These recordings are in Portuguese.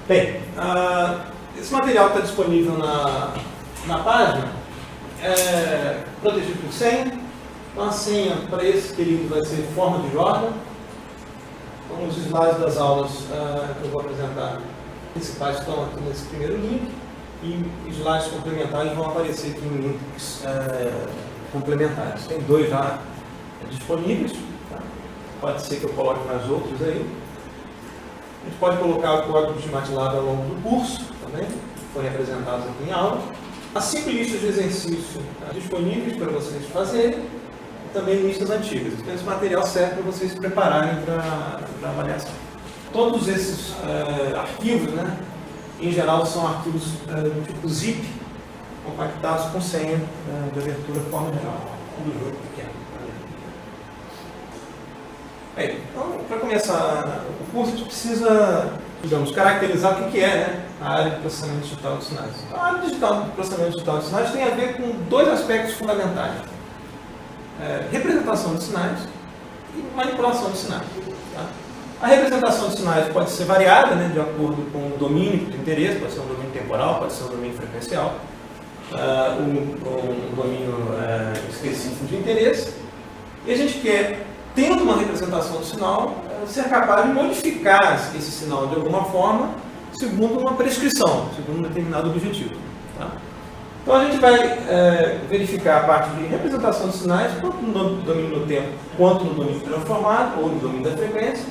Bem, esse material está disponível na página, é protegido por senha. Então a senha para esse período vai ser forma de Jordan. Então, os slides das aulas que eu vou apresentar principais estão aqui nesse primeiro link, e slides complementares vão aparecer aqui em links complementares. Tem 2 já disponíveis, tá? Pode ser que eu coloque mais outros aí. A gente pode colocar o código de MATLAB ao longo do curso também, que forem apresentados aqui em aula. As 5 listas de exercício disponíveis para vocês fazerem, e também listas antigas. Então esse material serve para vocês se prepararem para a avaliação. Todos esses arquivos, né, em geral, são arquivos do tipo zip, compactados com senha de abertura forma geral, do jogo pequeno. Bem, então, para começar o curso, a gente precisa, digamos, caracterizar o que é, né, a área de processamento digital de sinais. Então, a área de processamento digital de sinais tem a ver com 2 aspectos fundamentais: representação de sinais e manipulação de sinais. Tá? A representação de sinais pode ser variada, né, de acordo com o domínio de interesse, pode ser um domínio temporal, pode ser um domínio frequencial, um domínio específico de interesse. E a gente quer, tendo uma representação do sinal, ser capaz de modificar esse sinal de alguma forma, segundo uma prescrição, segundo um determinado objetivo. Tá? Então a gente vai verificar a parte de representação de sinais, tanto no domínio do tempo, quanto no domínio transformado, ou no domínio da frequência,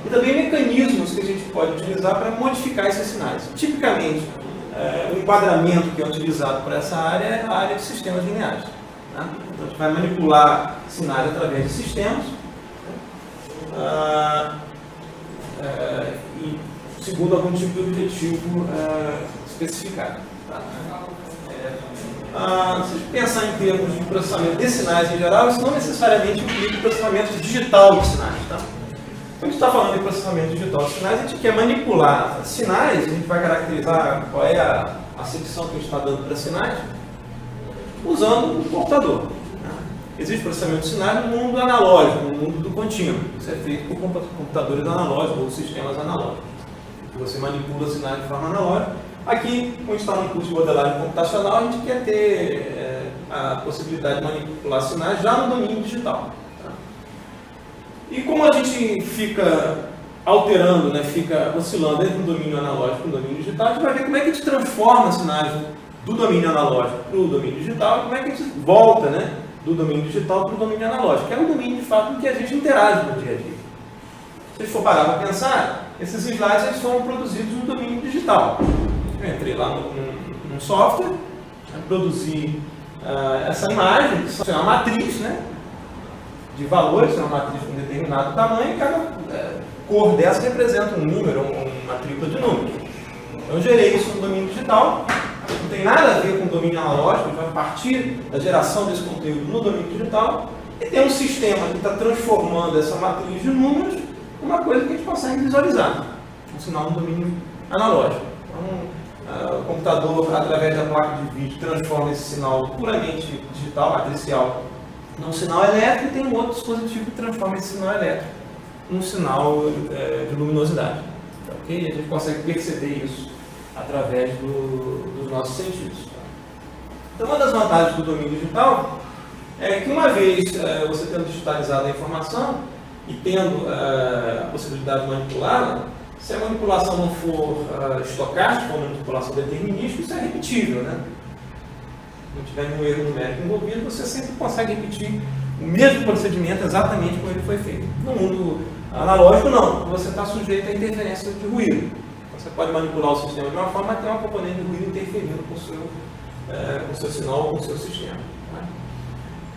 e também mecanismos que a gente pode utilizar para modificar esses sinais. Tipicamente, o enquadramento que é utilizado para essa área é a área de sistemas lineares. Tá? Então a gente vai manipular sinais através de sistemas, e segundo algum tipo de objetivo especificado. Tá? Se a gente pensar em termos de processamento de sinais em geral, isso não necessariamente implica o processamento digital de sinais. Tá? Quando a gente está falando de processamento digital de sinais, a gente quer manipular sinais, a gente vai caracterizar qual é a acepção que a gente está dando para sinais, usando o computador. Né? Existe processamento de sinais no mundo analógico, no mundo do contínuo. Isso é feito por computadores analógicos ou sistemas analógicos. Você manipula sinais de forma analógica. Aqui, quando está no curso de modelagem computacional, a gente quer ter a possibilidade de manipular sinais já no domínio digital. Tá? E como a gente fica alterando, né, fica oscilando entre o domínio analógico e o domínio digital, a gente vai ver como é que a gente transforma sinais do domínio analógico para o domínio digital, e como é que a gente volta, né, do domínio digital para o domínio analógico, que é um domínio de fato em que a gente interage no dia a dia. Se a gente for parar para pensar, esses slides eles foram produzidos no domínio digital. Eu entrei lá num software, produzi essa imagem, que é uma matriz, né, de valores, é uma matriz com um determinado tamanho, e cada cor dessa representa um número, uma tripla de números. Então, eu gerei isso no domínio digital, não tem nada a ver com o domínio analógico, vai partir da geração desse conteúdo no domínio digital, e tem um sistema que está transformando essa matriz de números em uma coisa que a gente consegue visualizar, um sinal no domínio analógico. Então, o computador, através da placa de vídeo, transforma esse sinal puramente digital, matricial, num sinal elétrico, e tem um outro dispositivo que transforma esse sinal elétrico num sinal de luminosidade. Okay? E a gente consegue perceber isso através dos nossos sentidos. Então, uma das vantagens do domínio digital é que, uma vez você tendo digitalizado a informação e tendo a possibilidade de manipulá-la, se a manipulação não for estocástica, ou manipulação determinística, isso é repetível, né? Se não tiver nenhum erro numérico envolvido, você sempre consegue repetir o mesmo procedimento exatamente como ele foi feito. No mundo analógico, não. Você está sujeito à interferência de ruído. Você pode manipular o sistema de uma forma, mas tem uma componente de ruído interferindo com o seu sinal ou com o seu sistema. Né?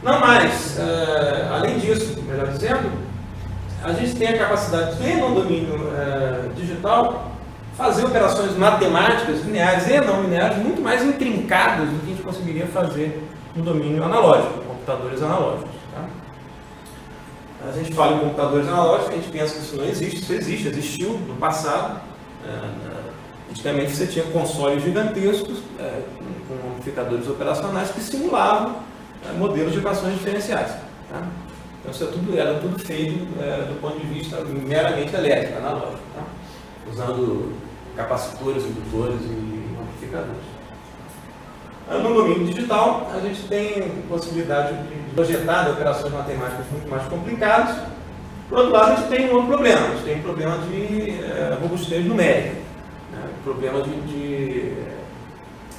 Não mais, além disso, melhor dizendo, a gente tem a capacidade de ter no domínio digital fazer operações matemáticas, lineares e não lineares, muito mais intrincadas do que a gente conseguiria fazer no domínio analógico, computadores analógicos. Tá? A gente fala em computadores analógicos, a gente pensa que isso não existe, isso existe, existiu no passado. Antigamente você tinha consoles gigantescos com amplificadores operacionais que simulavam modelos de equações diferenciais. Tá? Então isso era tudo feito do ponto de vista meramente elétrico, analógico. Tá? Usando capacitores, indutores e amplificadores. No domínio digital, a gente tem possibilidade de projetar operações matemáticas muito mais complicadas. Por outro lado, a gente tem um outro problema. A gente tem um problema de robustez numérica, né? Problema de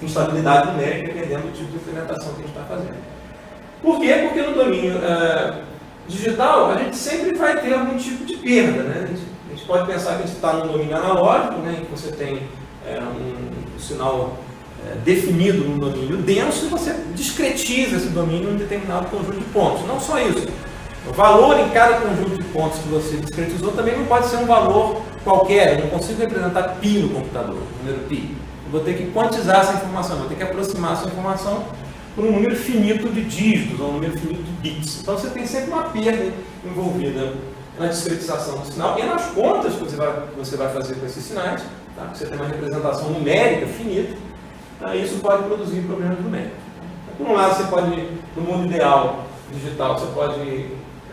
instabilidade numérica, dependendo do tipo de implementação que a gente está fazendo. Por quê? Porque no domínio digital, a gente sempre vai ter algum tipo de perda, né? A gente pode pensar que a gente está no domínio analógico, né, em que você tem um sinal definido num domínio denso e você discretiza esse domínio em um determinado conjunto de pontos. Não só isso. O valor em cada conjunto de pontos que você discretizou também não pode ser um valor qualquer. Eu não consigo representar π no computador, o número π. Eu vou ter que quantizar essa informação, vou ter que aproximar essa informação por um número finito de dígitos, ou um número finito de bits. Então você tem sempre uma perda envolvida na discretização do sinal e nas contas que você vai fazer com esses sinais. Tá? Você tem uma representação numérica finita, tá? Isso pode produzir problemas numéricos. Por um lado, você pode, no mundo ideal digital, você pode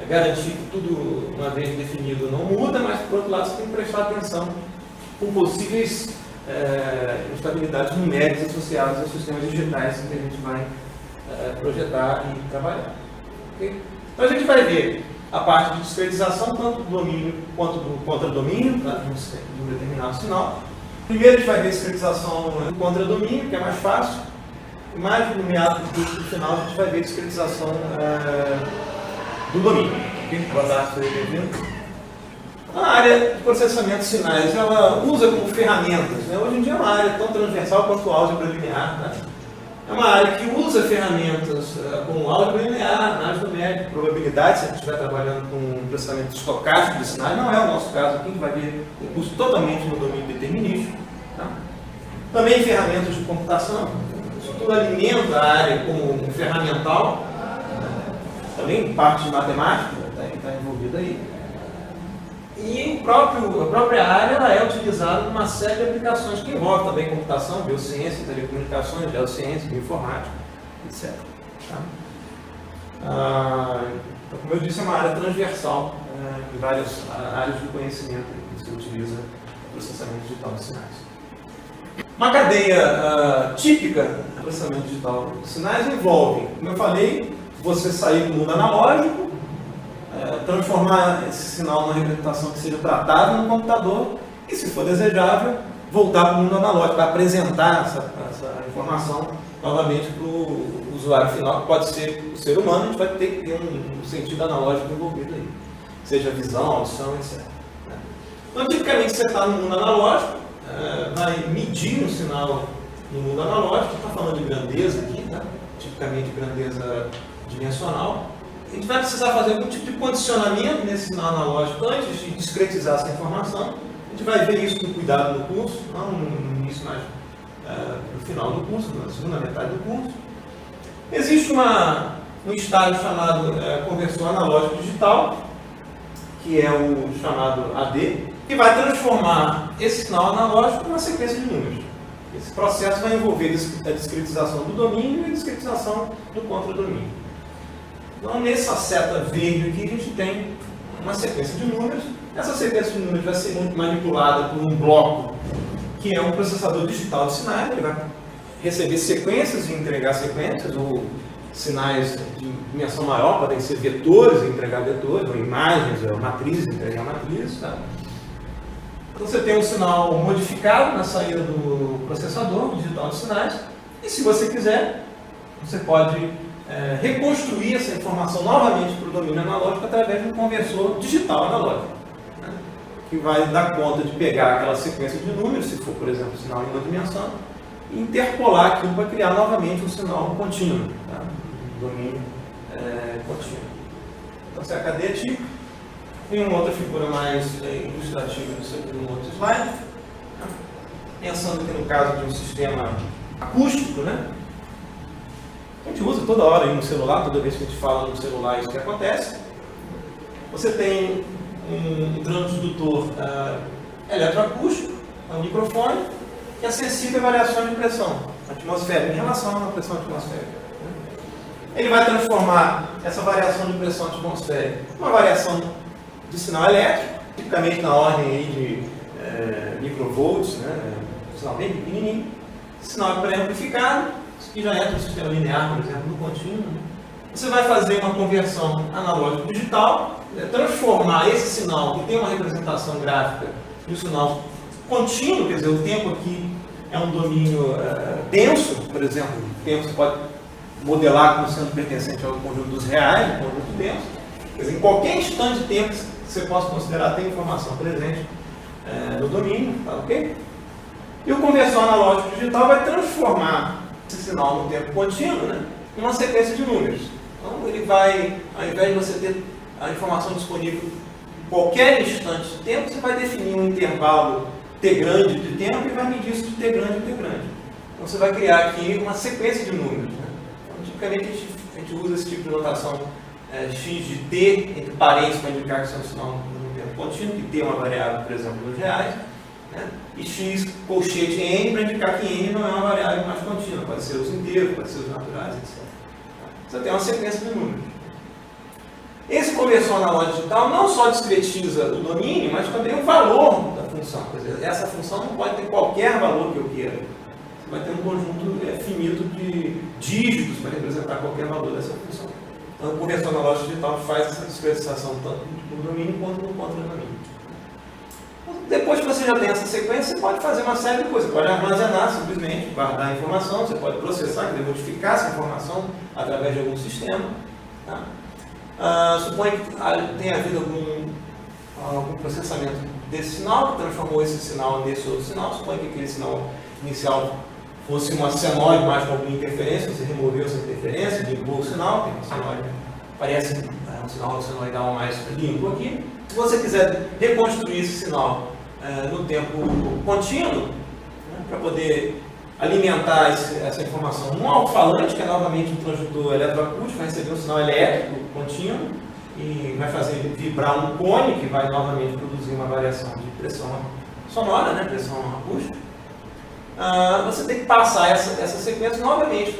garantir que tudo, uma vez definido, não muda, mas por outro lado, você tem que prestar atenção com possíveis instabilidades numéricas associadas aos sistemas digitais que a gente vai projetar e trabalhar. Okay? Então a gente vai ver a parte de discretização, tanto do domínio quanto do contradomínio, tá? de um determinado sinal. Primeiro a gente vai ver a discretização do contradomínio, que é mais fácil. E mais no meado do final a gente vai ver a discretização do domínio. Okay? Boa tarde, seja bem-vindo. A área de processamento de sinais, ela usa como ferramentas, né? Hoje em dia é uma área tão transversal quanto álgebra linear. Né? É uma área que usa ferramentas como álgebra linear, análise numérica, probabilidade, se a gente estiver trabalhando com processamento estocástico de sinais, não é o nosso caso aqui, que vai ver um curso totalmente no domínio determinístico. Tá? Também ferramentas de computação, isso tudo alimenta a área como um ferramental, também parte de matemática que está envolvida aí. E a própria área ela é utilizada numa série de aplicações que envolvem também computação, biociência, telecomunicações, geociência, bioinformática, etc. Tá? Então, como eu disse, é uma área transversal em várias áreas do conhecimento que se utiliza no processamento digital de sinais. Uma cadeia típica do processamento digital de sinais envolve, como eu falei, você sair do mundo analógico, transformar esse sinal numa representação que seja tratável no computador e, se for desejável, voltar para o mundo analógico, apresentar essa informação novamente para o usuário final, que pode ser o ser humano. A gente vai ter que ter um sentido analógico envolvido aí, seja visão, audição, etc. Então, tipicamente, você está no mundo analógico, vai medir um sinal no mundo analógico, está falando de grandeza aqui, tá? Tipicamente grandeza dimensional. A gente vai precisar fazer algum tipo de condicionamento nesse sinal analógico antes de discretizar essa informação. A gente vai ver isso com cuidado no curso, não no início, mas no final do curso, na segunda metade do curso. Existe um estágio chamado conversor analógico digital, que é o chamado AD, que vai transformar esse sinal analógico em uma sequência de números. Esse processo vai envolver a discretização do domínio e a discretização do contradomínio. Então, nessa seta verde aqui, a gente tem uma sequência de números. Essa sequência de números vai ser manipulada por um bloco, que é um processador digital de sinais. Ele vai receber sequências e entregar sequências, ou sinais de dimensão maior, podem ser vetores e entregar vetores, ou imagens, ou matrizes e entregar matrizes. Tá? Então, você tem um sinal modificado na saída do processador digital de sinais. E, se você quiser, você pode reconstruir essa informação novamente para o domínio analógico através de um conversor digital analógico, né? Que vai dar conta de pegar aquela sequência de números, se for, por exemplo, um sinal em uma dimensão, e interpolar aquilo para criar novamente um sinal contínuo, tá? Domínio contínuo. Então, essa é a cadeia típica. Tem uma outra figura mais ilustrativa disso aqui no outro slide. Tá? Pensando aqui no caso de um sistema acústico, né? A gente usa toda hora aí no celular, toda vez que a gente fala no celular, isso que acontece. Você tem um transdutor eletroacústico, um microfone, que é sensível a variações de pressão atmosférica em relação à pressão atmosférica. Ele vai transformar essa variação de pressão atmosférica em uma variação de sinal elétrico, tipicamente na ordem aí de microvolts, né? Sinal bem pequenininho. Sinal pré-amplificado, que já entra no sistema linear, por exemplo, no contínuo. Você vai fazer uma conversão analógico-digital, transformar esse sinal que tem uma representação gráfica em um sinal contínuo, quer dizer, o tempo aqui é um domínio denso, por exemplo, o tempo você pode modelar como sendo pertencente ao conjunto dos reais, um conjunto denso. Quer dizer, em qualquer instante de tempo que você possa considerar tem informação presente no domínio, tá ok? E o conversor analógico digital vai transformar esse sinal no tempo contínuo, né, em uma sequência de números. Então ele vai, ao invés de você ter a informação disponível em qualquer instante de tempo, você vai definir um intervalo T grande de tempo e vai medir isso de T grande em T grande. Então você vai criar aqui uma sequência de números, né? Então, tipicamente a gente usa esse tipo de notação x de t entre parênteses para indicar que isso é um sinal no tempo contínuo, que t é uma variável, por exemplo, nos reais, né? E x colchete n para indicar que n não é uma variável mais contínua, pode ser os inteiros, pode ser os naturais, etc. Você tem uma sequência de números. Esse conversor analógico digital não só discretiza o domínio, mas também o valor da função. Quer dizer, essa função não pode ter qualquer valor que eu queira. Você vai ter um conjunto finito de dígitos para representar qualquer valor dessa função. Então, o conversor analógico digital faz essa discretização tanto no domínio quanto no contra-domínio. Depois que você já tem essa sequência, você pode fazer uma série de coisas. Você pode armazenar simplesmente, guardar a informação, você pode processar, quer dizer, modificar essa informação através de algum sistema. Tá? Suponha que tenha havido algum processamento desse sinal, que transformou esse sinal nesse outro sinal. Suponha que aquele sinal inicial fosse uma senoide mais com alguma interferência, você removeu essa interferência, limpou o sinal, tem uma senoide, parece um sinal senoidal mais limpo aqui. Se você quiser reconstruir esse sinal no tempo contínuo, né, para poder alimentar essa informação num alto-falante, que é novamente um transdutor eletroacústico, vai receber um sinal elétrico contínuo e vai fazer vibrar um cone, que vai novamente produzir uma variação de pressão sonora, né, pressão acústica. Você tem que passar essa sequência novamente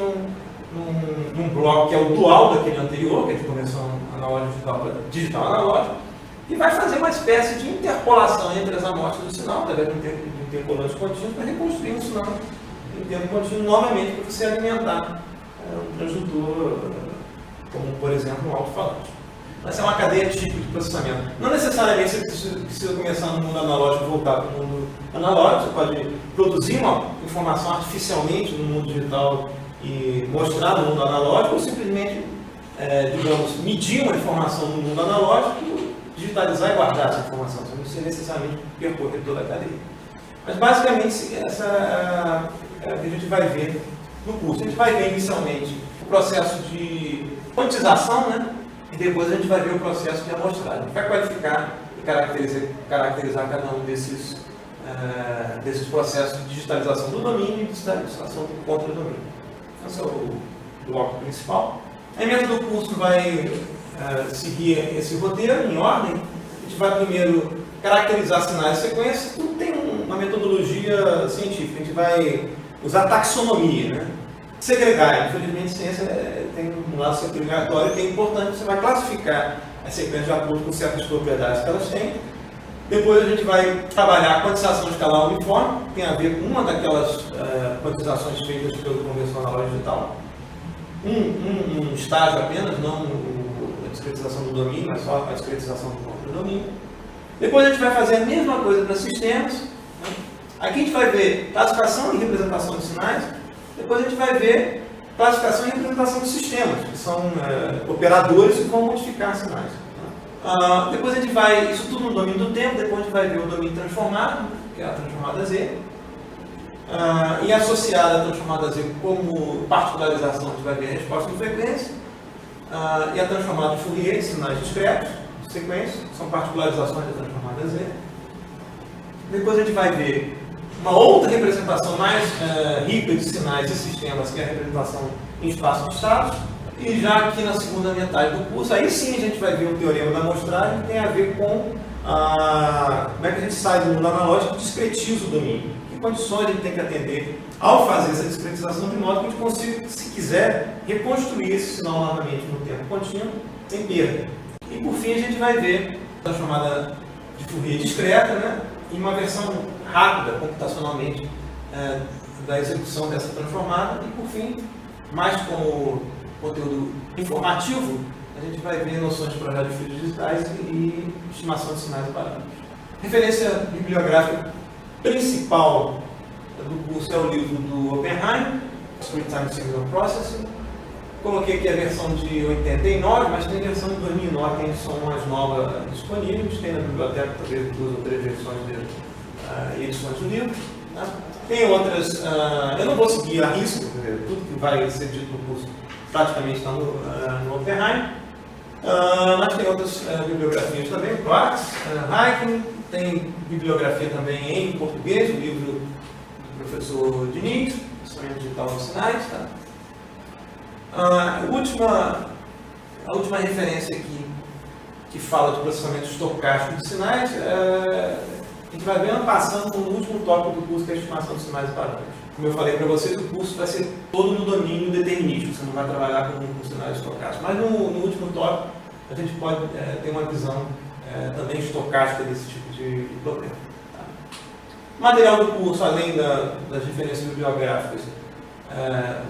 num bloco que é o dual daquele anterior, que é de conversão analógico digital analógico, e vai fazer uma espécie de interpolação entre as amostras do sinal, através de interpolantes contínuos, para reconstruir um sinal em tempo contínuo novamente para você alimentar um transdutor, como por exemplo um alto-falante. Essa é uma cadeia típica de processamento. Não necessariamente você precisa começar no mundo analógico e voltar para o mundo analógico. Você pode produzir uma informação artificialmente no mundo digital e mostrar no mundo analógico, ou simplesmente, digamos, medir uma informação no mundo analógico, digitalizar e guardar essa informação. Você não precisa necessariamente percorrer toda a cadeia. Mas basicamente essa é o que a gente vai ver no curso. A gente vai ver inicialmente o processo de quantização, né? E depois a gente vai ver o processo de amostragem. A gente vai qualificar e caracterizar cada um desses processos de digitalização do domínio e digitalização do contra-domínio. Esse é o bloco principal. A emenda do curso vai seguir esse roteiro em ordem. A gente vai primeiro caracterizar sinais e sequências. Tudo tem uma metodologia científica. A gente vai usar taxonomia, né? Segregar. Infelizmente, ciência tem um lado segregatório que é importante. Você vai classificar as sequências de acordo com certas propriedades que elas têm. Depois a gente vai trabalhar a quantização escalar uniforme, que tem a ver com uma daquelas quantizações feitas pelo conversor analógico digital. Um estágio apenas, não a discretização do domínio, mas só a discretização do contra-domínio. Depois a gente vai fazer a mesma coisa para sistemas. Né? Aqui a gente vai ver classificação e representação de sinais. Depois a gente vai ver classificação e representação de sistemas, que são operadores que vão modificar sinais. Depois a gente vai, isso tudo no domínio do tempo, depois a gente vai ver o domínio transformado, que é a transformada Z. E associada à transformada Z como particularização, a gente vai ver a resposta de frequência. E a transformada de Fourier, de sinais discretos, de sequência, são particularizações da transformada Z. Depois a gente vai ver uma outra representação mais rica de sinais e sistemas, que é a representação em espaço de estados. E já aqui na segunda metade do curso, aí sim a gente vai ver o teorema da amostragem, que tem a ver com como é que a gente sai do mundo analógico e discretiza o domínio. Que condições a gente tem que atender ao fazer essa discretização, de modo que a gente consiga, se quiser, reconstruir esse sinal novamente no tempo contínuo, sem perda. E por fim a gente vai ver a chamada de Fourier discreta, né? e uma versão rápida, computacionalmente, da execução dessa transformada. E, por fim, mais como conteúdo informativo, a gente vai ver noções de projetos de fios digitais e estimação de sinais e parâmetros. Referência bibliográfica principal do curso é o livro do Oppenheim, Discrete Time Signal Processing. Coloquei aqui a versão de 89, mas tem a versão de 2009, tem a edição mais nova disponível. Tem na biblioteca talvez 2 ou 3 versões e edições do livro. Tá? Tem outras, eu não vou seguir a risco, tudo que vai ser dito no curso praticamente está no Oppenheim. Mas tem outras bibliografias também, o Quartz, Heiken, tem bibliografia também em português, o livro do professor Diniz, Instrumento Digital dos Sinais. Tá? A última referência aqui que fala de processamento estocástico de sinais, a gente vai ver passando no último tópico do curso, que é a estimação de sinais e parâmetros. Como eu falei para vocês, o curso vai ser todo no domínio determinístico, você não vai trabalhar com sinais estocásticos. Mas no último tópico, a gente pode ter uma visão também estocástica desse tipo de problema. Tá? O material do curso, além das referências bibliográficas,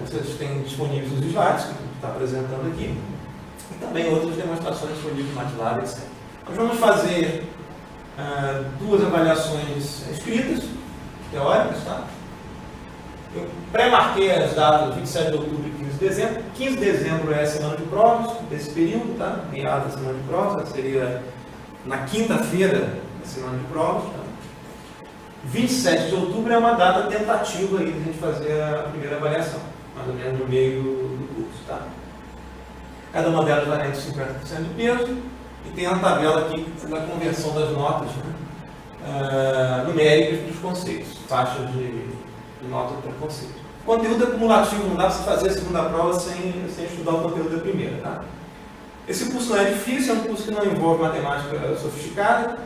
vocês têm disponíveis os slides, que está apresentando aqui, e também outras demonstrações disponíveis no MATLAB, etc. Nós vamos fazer 2 avaliações escritas, teóricas, tá? Eu pré-marquei as datas 27 de outubro e 15 de dezembro. 15 de dezembro é a semana de provas, desse período, tá? Meada da semana de provas, seria na quinta-feira da semana de provas. Tá? 27 de outubro é uma data tentativa aí de a gente fazer a primeira avaliação, mais ou menos no meio do curso. Tá? Cada uma delas varia entre 50% de peso, e tem a tabela aqui da conversão das notas, né? Numéricas dos conceitos, taxas de nota para conceito. Conteúdo acumulativo, não dá para você fazer a segunda prova sem estudar o conteúdo da primeira. Tá? Esse curso não é difícil, é um curso que não envolve matemática sofisticada,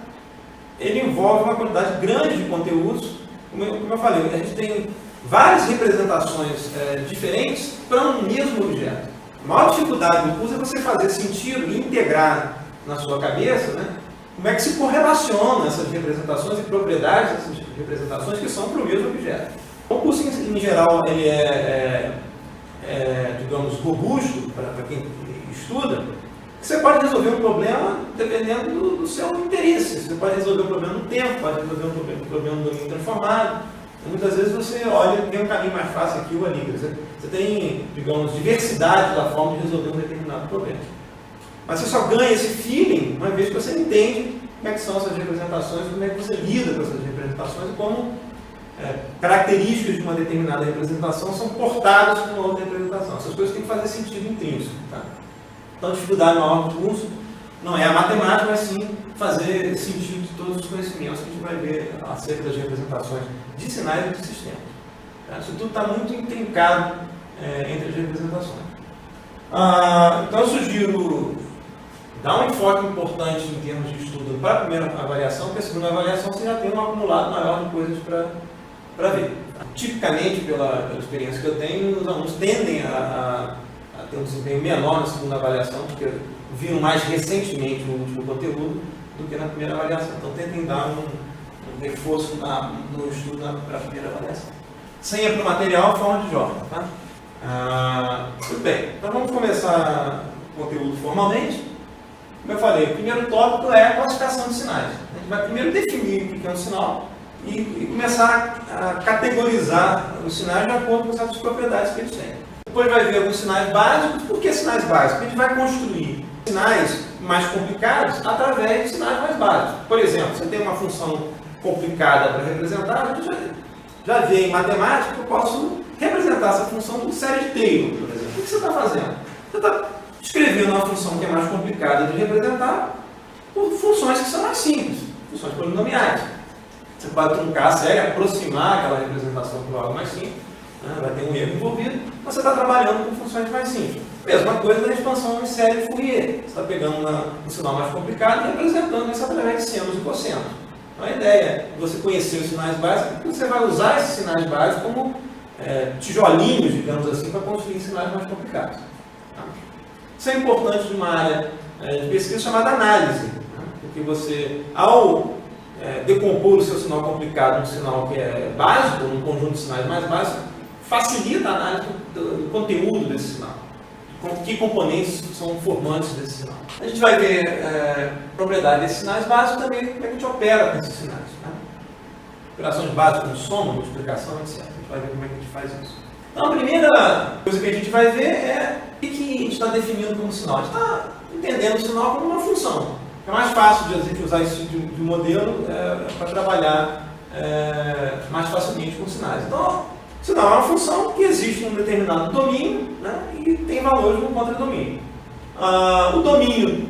ele envolve uma quantidade grande de conteúdos. Como eu falei, a gente tem várias representações diferentes para um mesmo objeto. A maior dificuldade do curso é você fazer sentido e integrar na sua cabeça, né, como é que se correlacionam essas representações e propriedades dessas representações que são para o mesmo objeto. O curso, em geral, ele digamos, robusto para quem estuda. Você pode resolver um problema dependendo do seu interesse. Você pode resolver um problema no tempo, pode resolver um problema no domínio transformado. Muitas vezes você olha, tem um caminho mais fácil aqui ou ali. Você tem, digamos, diversidade da forma de resolver um determinado problema. Mas você só ganha esse feeling uma vez que você entende como é que são essas representações, como é que você lida com essas representações e como características de uma determinada representação são portadas para uma outra representação. Essas coisas têm que fazer sentido intrínseco. Tá? Então, a dificuldade maior do curso não é a matemática, mas sim fazer sentido de todos os conhecimentos que a gente vai ver acerca das representações de sinais e de sistemas. Tá? Isso tudo está muito intrincado entre as representações. Então, eu sugiro dar um enfoque importante em termos de estudo para a primeira avaliação, porque a segunda avaliação você já tem um acumulado maior de coisas para ver. Tipicamente, pela experiência que eu tenho, os alunos tendem a ter um desempenho menor na segunda avaliação, porque viram mais recentemente o último conteúdo do que na primeira avaliação. Então, tentem dar um reforço no estudo para a primeira avaliação. Senha para o material, forma de J. Tá? Tudo bem, então vamos começar o conteúdo formalmente. Como eu falei, o primeiro tópico é a classificação de sinais. A gente vai primeiro definir o que é um sinal e começar a categorizar os sinais de acordo com certas propriedades que eles têm. Depois vai ver alguns sinais básicos. Por que sinais básicos? Porque a gente vai construir sinais mais complicados através de sinais mais básicos. Por exemplo, você tem uma função complicada para representar, a gente já vê em matemática que eu posso representar essa função com série de Taylor, por exemplo. O que você está fazendo? Você está escrevendo uma função que é mais complicada de representar por funções que são mais simples, funções polinomiais. Você pode truncar a série, aproximar aquela representação para algo mais simples, né? Vai ter um erro envolvido, mas você está trabalhando com funções mais simples. Mesma coisa na expansão em série de Fourier. Você está pegando um sinal mais complicado e representando isso através de senos e cossenos. Então a ideia é você conhecer os sinais básicos, porque você vai usar esses sinais básicos como tijolinhos, digamos assim, para construir sinais mais complicados. Tá? Isso é importante de uma área de pesquisa chamada análise, né? Porque você, ao decompor o seu sinal complicado num sinal que é básico, num conjunto de sinais mais básico, facilita a análise do conteúdo desse sinal. Que componentes são formantes desse sinal. A gente vai ver propriedade desses sinais básicos também, como é que a gente opera com esses sinais. Né? Operações básicas como soma, multiplicação, etc. A gente vai ver como é que a gente faz isso. Então, a primeira coisa que a gente vai ver é o que a gente está definindo como sinal. A gente está entendendo o sinal como uma função. É mais fácil de a gente usar esse tipo de modelo para trabalhar mais facilmente com sinais. Então, sinal é uma função que existe em um determinado domínio, né, e tem valores no contradomínio. O domínio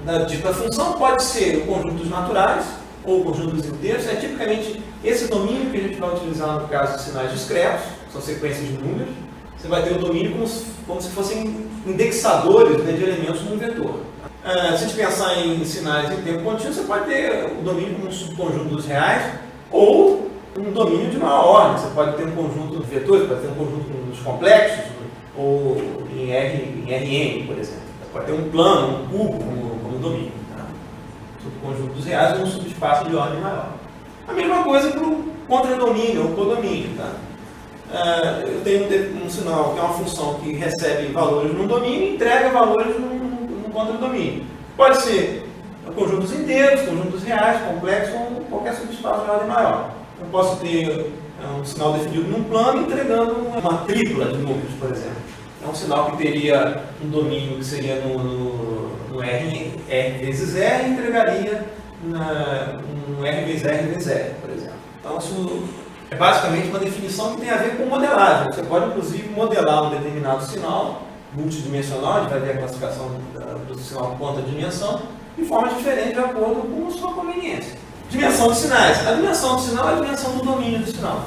da dita função pode ser o conjunto dos naturais ou o conjunto dos inteiros. É tipicamente esse domínio que a gente vai utilizar no caso de sinais discretos, são sequências de números. Você vai ter o domínio como se fossem indexadores, né, de elementos num vetor. Se a gente pensar em sinais em tempo contínuo, você pode ter o domínio como um subconjunto dos reais ou um domínio de maior ordem. Você pode ter um conjunto de vetores, pode ter um conjunto dos complexos, ou em Rn, por exemplo. Você pode ter um plano, um cubo como domínio. Tá? Subconjunto dos reais ou um subespaço de ordem maior. A mesma coisa para o contradomínio ou codomínio. Tá? Eu tenho um sinal que é uma função que recebe valores num domínio e entrega valores num contradomínio. Pode ser conjuntos inteiros, conjuntos reais, complexos ou qualquer subespaço de ordem maior. Eu posso ter um sinal definido num plano entregando uma tripla de números, por exemplo. É um sinal que teria um domínio que seria no R vezes R e entregaria um R vezes R vezes R, por exemplo. Então, isso é basicamente uma definição que tem a ver com modelagem. Você pode, inclusive, modelar um determinado sinal multidimensional, a gente vai ver a classificação do sinal quanto a dimensão, de forma diferente de acordo com a sua conveniência. Dimensão de sinais. A dimensão do sinal é a dimensão do domínio do sinal.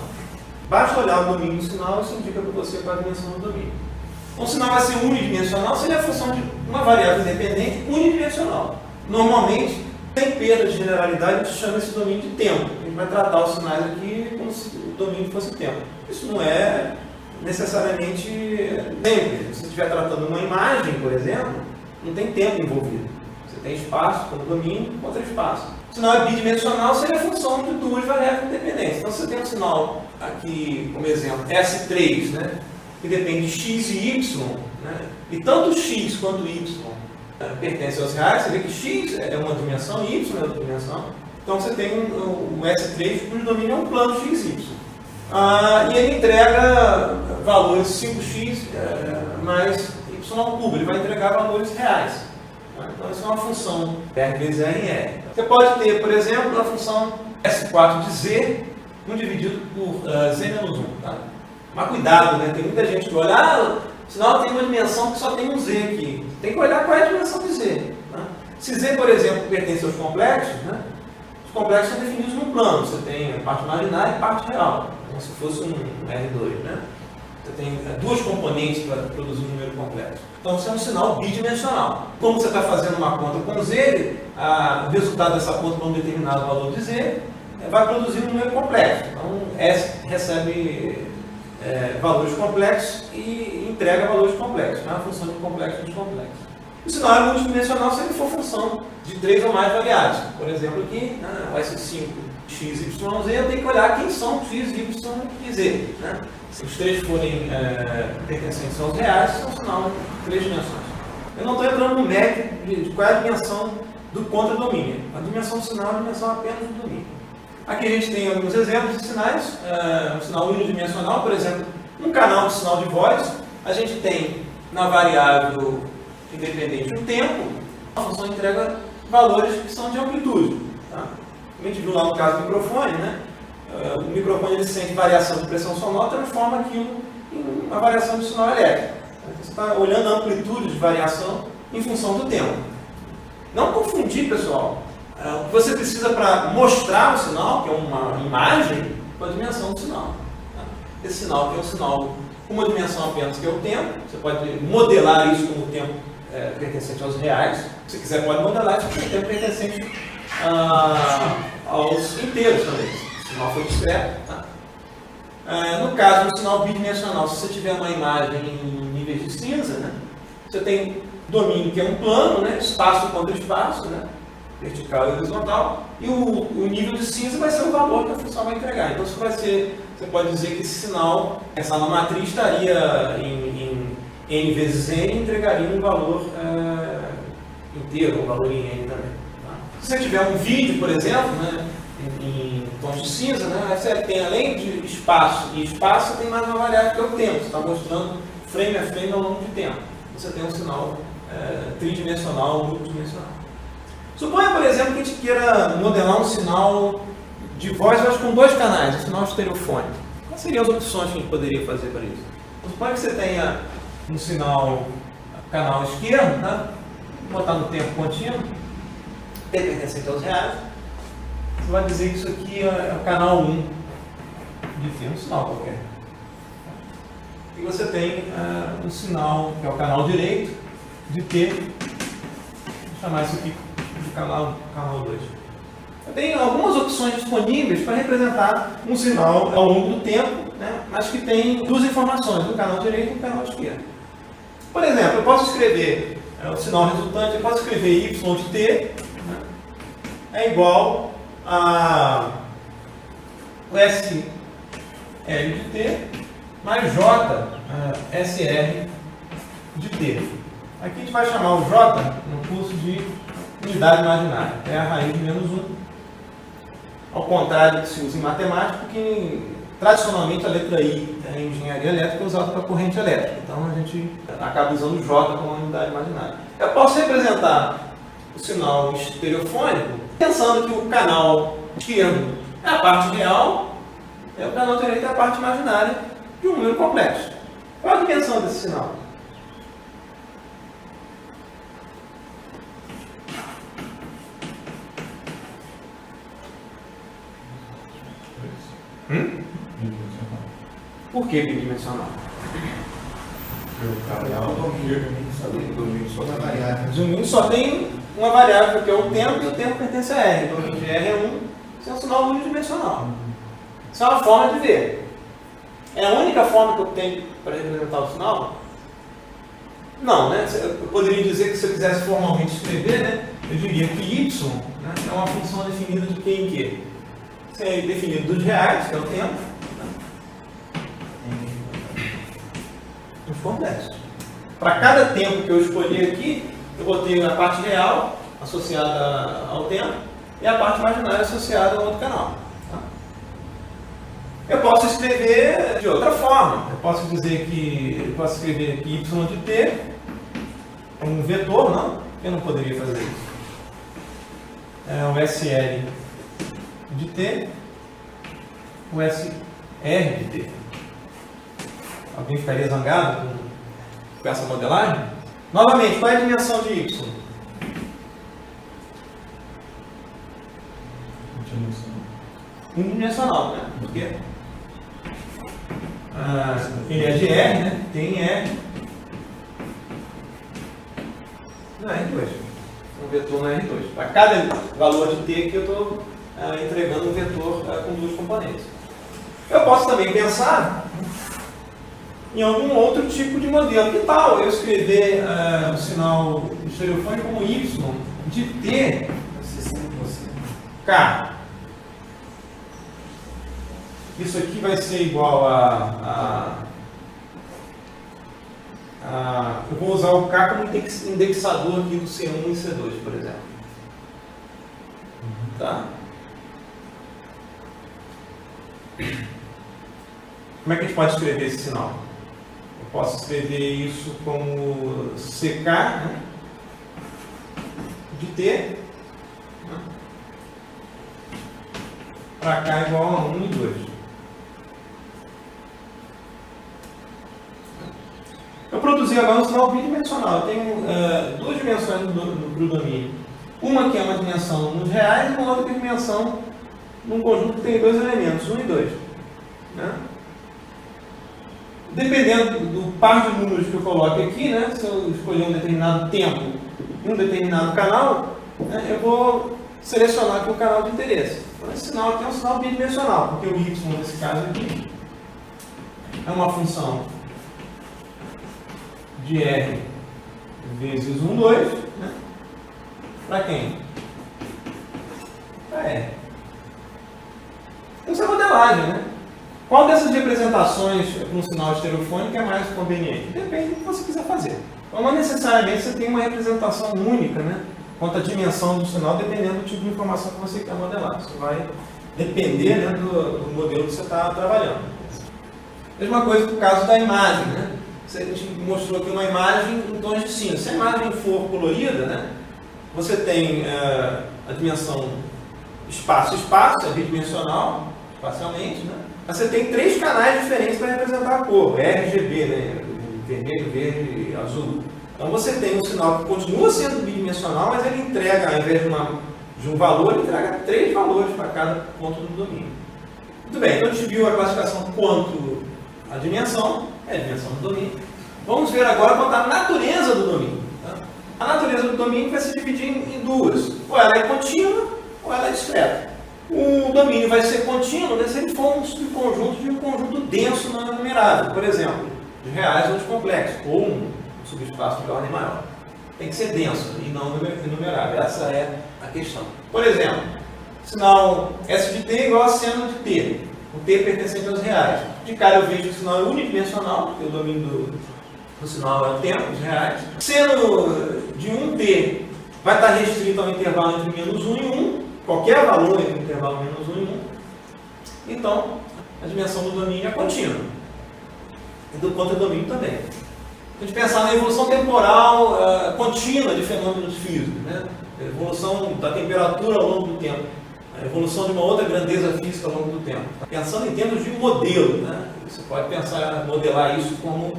Basta olhar o domínio do sinal, isso indica para você qual é a dimensão do domínio. Então, o sinal vai ser unidimensional se ele é a função de uma variável independente unidimensional. Normalmente, sem perda de generalidade, a gente chama esse domínio de tempo. A gente vai tratar os sinais aqui como se o domínio fosse tempo. Isso não é necessariamente sempre. Se você estiver tratando uma imagem, por exemplo, não tem tempo envolvido. Você tem espaço como domínio contra espaço. O sinal é bidimensional se ele é função de duas variáveis independentes. Então, você tem um sinal aqui, como exemplo, S3, né, que depende de x e y, né, e tanto x quanto y pertencem aos reais. Você vê que x é uma dimensão e y é outra dimensão. Então, você tem um S3 cujo domínio é um plano x e y. E ele entrega valores 5x mais y ao cubo. Ele vai entregar valores reais. Então, isso é uma função R vezes R em R. Você pode ter, por exemplo, a função S4 de Z, 1 dividido por Z menos 1. Tá? Mas cuidado, né? Tem muita gente que olha, o sinal tem uma dimensão que só tem um Z aqui. Tem que olhar qual é a dimensão de Z. Tá? Se Z, por exemplo, pertence aos complexos, né? Os complexos são definidos num plano. Você tem parte imaginária e parte real. Como se fosse um R2, né? Você tem duas componentes para produzir um número complexo. Então, isso é um sinal bidimensional. Como você está fazendo uma conta com Z, o resultado dessa conta para um determinado valor de Z vai produzir um número complexo. Então, S recebe valores complexos e entrega valores complexos. Não é uma função de complexo dos complexos. O sinal é multidimensional se ele for função de 3 ou mais variáveis. Por exemplo, aqui, o S5 x, y, z, eu tenho que olhar quem são x, y e z. Né? Se os três forem pertencentes aos reais, são um sinal de 3 dimensões. Eu não estou entrando no mérito de qual é a dimensão do contradomínio. A dimensão do sinal é a dimensão apenas do domínio. Aqui a gente tem alguns exemplos de sinais. Um sinal unidimensional, por exemplo, um canal de sinal de voz. A gente tem na variável independente o tempo, a função entrega valores que são de amplitude. Tá? A gente viu lá no caso do microfone, né? O microfone ele sente variação de pressão sonora, transforma aquilo em uma variação de sinal elétrico. Você está olhando a amplitude de variação em função do tempo. Não confundir, pessoal, o que você precisa para mostrar o sinal, que é uma imagem, com a dimensão do sinal. Esse sinal que é um sinal com uma dimensão apenas, que é o tempo. Você pode modelar isso como o tempo pertencente aos reais. Se quiser, pode modelar isso como o tempo pertencente aos inteiros também. O sinal foi discreto. Tá? No caso do sinal bidimensional, se você tiver uma imagem em níveis de cinza, né, você tem domínio que é um plano, né, espaço contra espaço, né, vertical e horizontal, e o nível de cinza vai ser o valor que a função vai entregar. Então, isso vai ser, você pode dizer que esse sinal, essa matriz estaria em n vezes n e entregaria um valor inteiro, um valor em n também. Tá? Se você tiver um vídeo, por exemplo, né, em tons de cinza, né, você tem, além de espaço e espaço, tem mais uma variável que é o tempo. Você está mostrando frame a frame ao longo de tempo. Você tem um sinal tridimensional, multidimensional. Suponha, por exemplo, que a gente queira modelar um sinal de voz, mas com dois canais, um sinal estereofônico. Quais seriam as opções que a gente poderia fazer para isso? Suponha que você tenha um sinal canal esquerdo, né? Vou botar no tempo contínuo, T pertencente aos reais. Você vai dizer que isso aqui é o canal 1 de T, um sinal qualquer. E você tem um sinal, que é o canal direito, de T, vou chamar isso aqui de canal 2. Eu tenho algumas opções disponíveis para representar um sinal ao longo do tempo, né, mas que tem duas informações, um canal direito e um canal esquerdo. Por exemplo, eu posso escrever o sinal resultante, eu posso escrever y de t, né, é igual a SL de t mais J SR de t. Aqui a gente vai chamar o J no curso de unidade imaginária, é a raiz de menos 1. Ao contrário do que se usa em matemática, porque tradicionalmente a letra I em engenharia elétrica é usada para corrente elétrica. Então a gente acaba usando J como unidade imaginária. Eu posso representar o sinal estereofônico pensando que o canal esquerdo é a parte real e o canal direito é a parte imaginária de um número complexo. Qual é a dimensão desse sinal? Por que bidimensional? O domínio só tem uma variável que é o tempo, e o tempo pertence a R. Então, o domínio de R é 1, isso é um sinal unidimensional. Isso é uma forma de ver. É a única forma que eu tenho para representar o sinal? Não, né? Eu poderia dizer que se eu quisesse formalmente escrever, né, eu diria que Y, né, é uma função definida de Q em Q. Isso é definido dos reais, que é o tempo, complexo. Para cada tempo que eu escolhi aqui, eu botei a parte real associada ao tempo e a parte imaginária associada ao outro canal. Tá? Eu posso escrever de outra forma. Eu posso dizer que eu posso escrever aqui y de t é um vetor, não? Eu não poderia fazer isso. É o SL de t, o SR de t. Alguém ficaria zangado com essa modelagem? Novamente, qual é a dimensão de y? Unidimensional, né? Por quê? Ele é de R, né? Tem R. Não é R2. Um vetor não é R2. Para cada valor de t aqui, eu estou entregando um vetor com duas componentes. Eu posso também pensar em algum outro tipo de modelo. Que tal eu escrever o sinal estereofônico como y de t k? Isso aqui vai ser igual eu vou usar o k como indexador aqui do C1 e C2, por exemplo. Tá? Como é que a gente pode escrever esse sinal? Eu posso escrever isso como CK, né, de T, né, para cá igual a 1 e 2. Eu produzi agora um sinal bidimensional. Eu tenho duas dimensões no domínio. Uma que é uma dimensão nos reais e uma outra dimensão num conjunto que tem dois elementos, 1 e 2. Né? Dependendo do par de números que eu coloque aqui, né, se eu escolher um determinado tempo e um determinado canal, né, eu vou selecionar aqui o canal de interesse. Então, esse sinal aqui é um sinal bidimensional, porque o y, nesse caso aqui, é uma função de R vezes 1, 2, né, para quem? para R. Então, isso é modelagem, né? Qual dessas representações para um sinal estereofônico é mais conveniente? Depende do que você quiser fazer. Então, não necessariamente você tem uma representação única, né? Quanto à dimensão do sinal, dependendo do tipo de informação que você quer modelar. Isso vai depender, né, do modelo que você está trabalhando. Mesma coisa no caso da imagem, né? A gente mostrou aqui uma imagem em tons de cinza. Se a imagem for colorida, né, você tem a dimensão espaço-espaço, é bidimensional, espacialmente, né? Mas você tem 3 canais diferentes para representar a cor, RGB, né? Vermelho, verde e azul. Então você tem um sinal que continua sendo bidimensional, mas ele entrega, ao invés de um valor, ele entrega 3 valores para cada ponto do domínio. Muito bem, então a gente viu a classificação quanto à dimensão, é a dimensão do domínio. Vamos ver agora quanto à natureza do domínio. Tá? A natureza do domínio vai se dividir em duas. Ou ela é contínua, ou ela é discreta. O domínio vai ser contínuo, né, se ele for um subconjunto de um conjunto denso não enumerável, por exemplo, de reais ou de complexos, ou um subespaço de ordem maior. Tem que ser denso e não enumerável. Essa é a questão. Por exemplo, sinal S de T é igual a seno de T. O T pertencente aos reais. De cara eu vejo que o sinal é unidimensional, porque o domínio do sinal é o tempo, os reais. Seno de 1T vai estar restrito ao intervalo entre menos 1 e 1, qualquer valor entre o intervalo menos 1 e 1. Então, a dimensão do domínio é contínua. E do contra-domínio também. A gente pensar na evolução temporal contínua de fenômenos físicos, né? A evolução da temperatura ao longo do tempo, a evolução de uma outra grandeza física ao longo do tempo. Pensando em termos de modelo, né? Você pode pensar, modelar isso como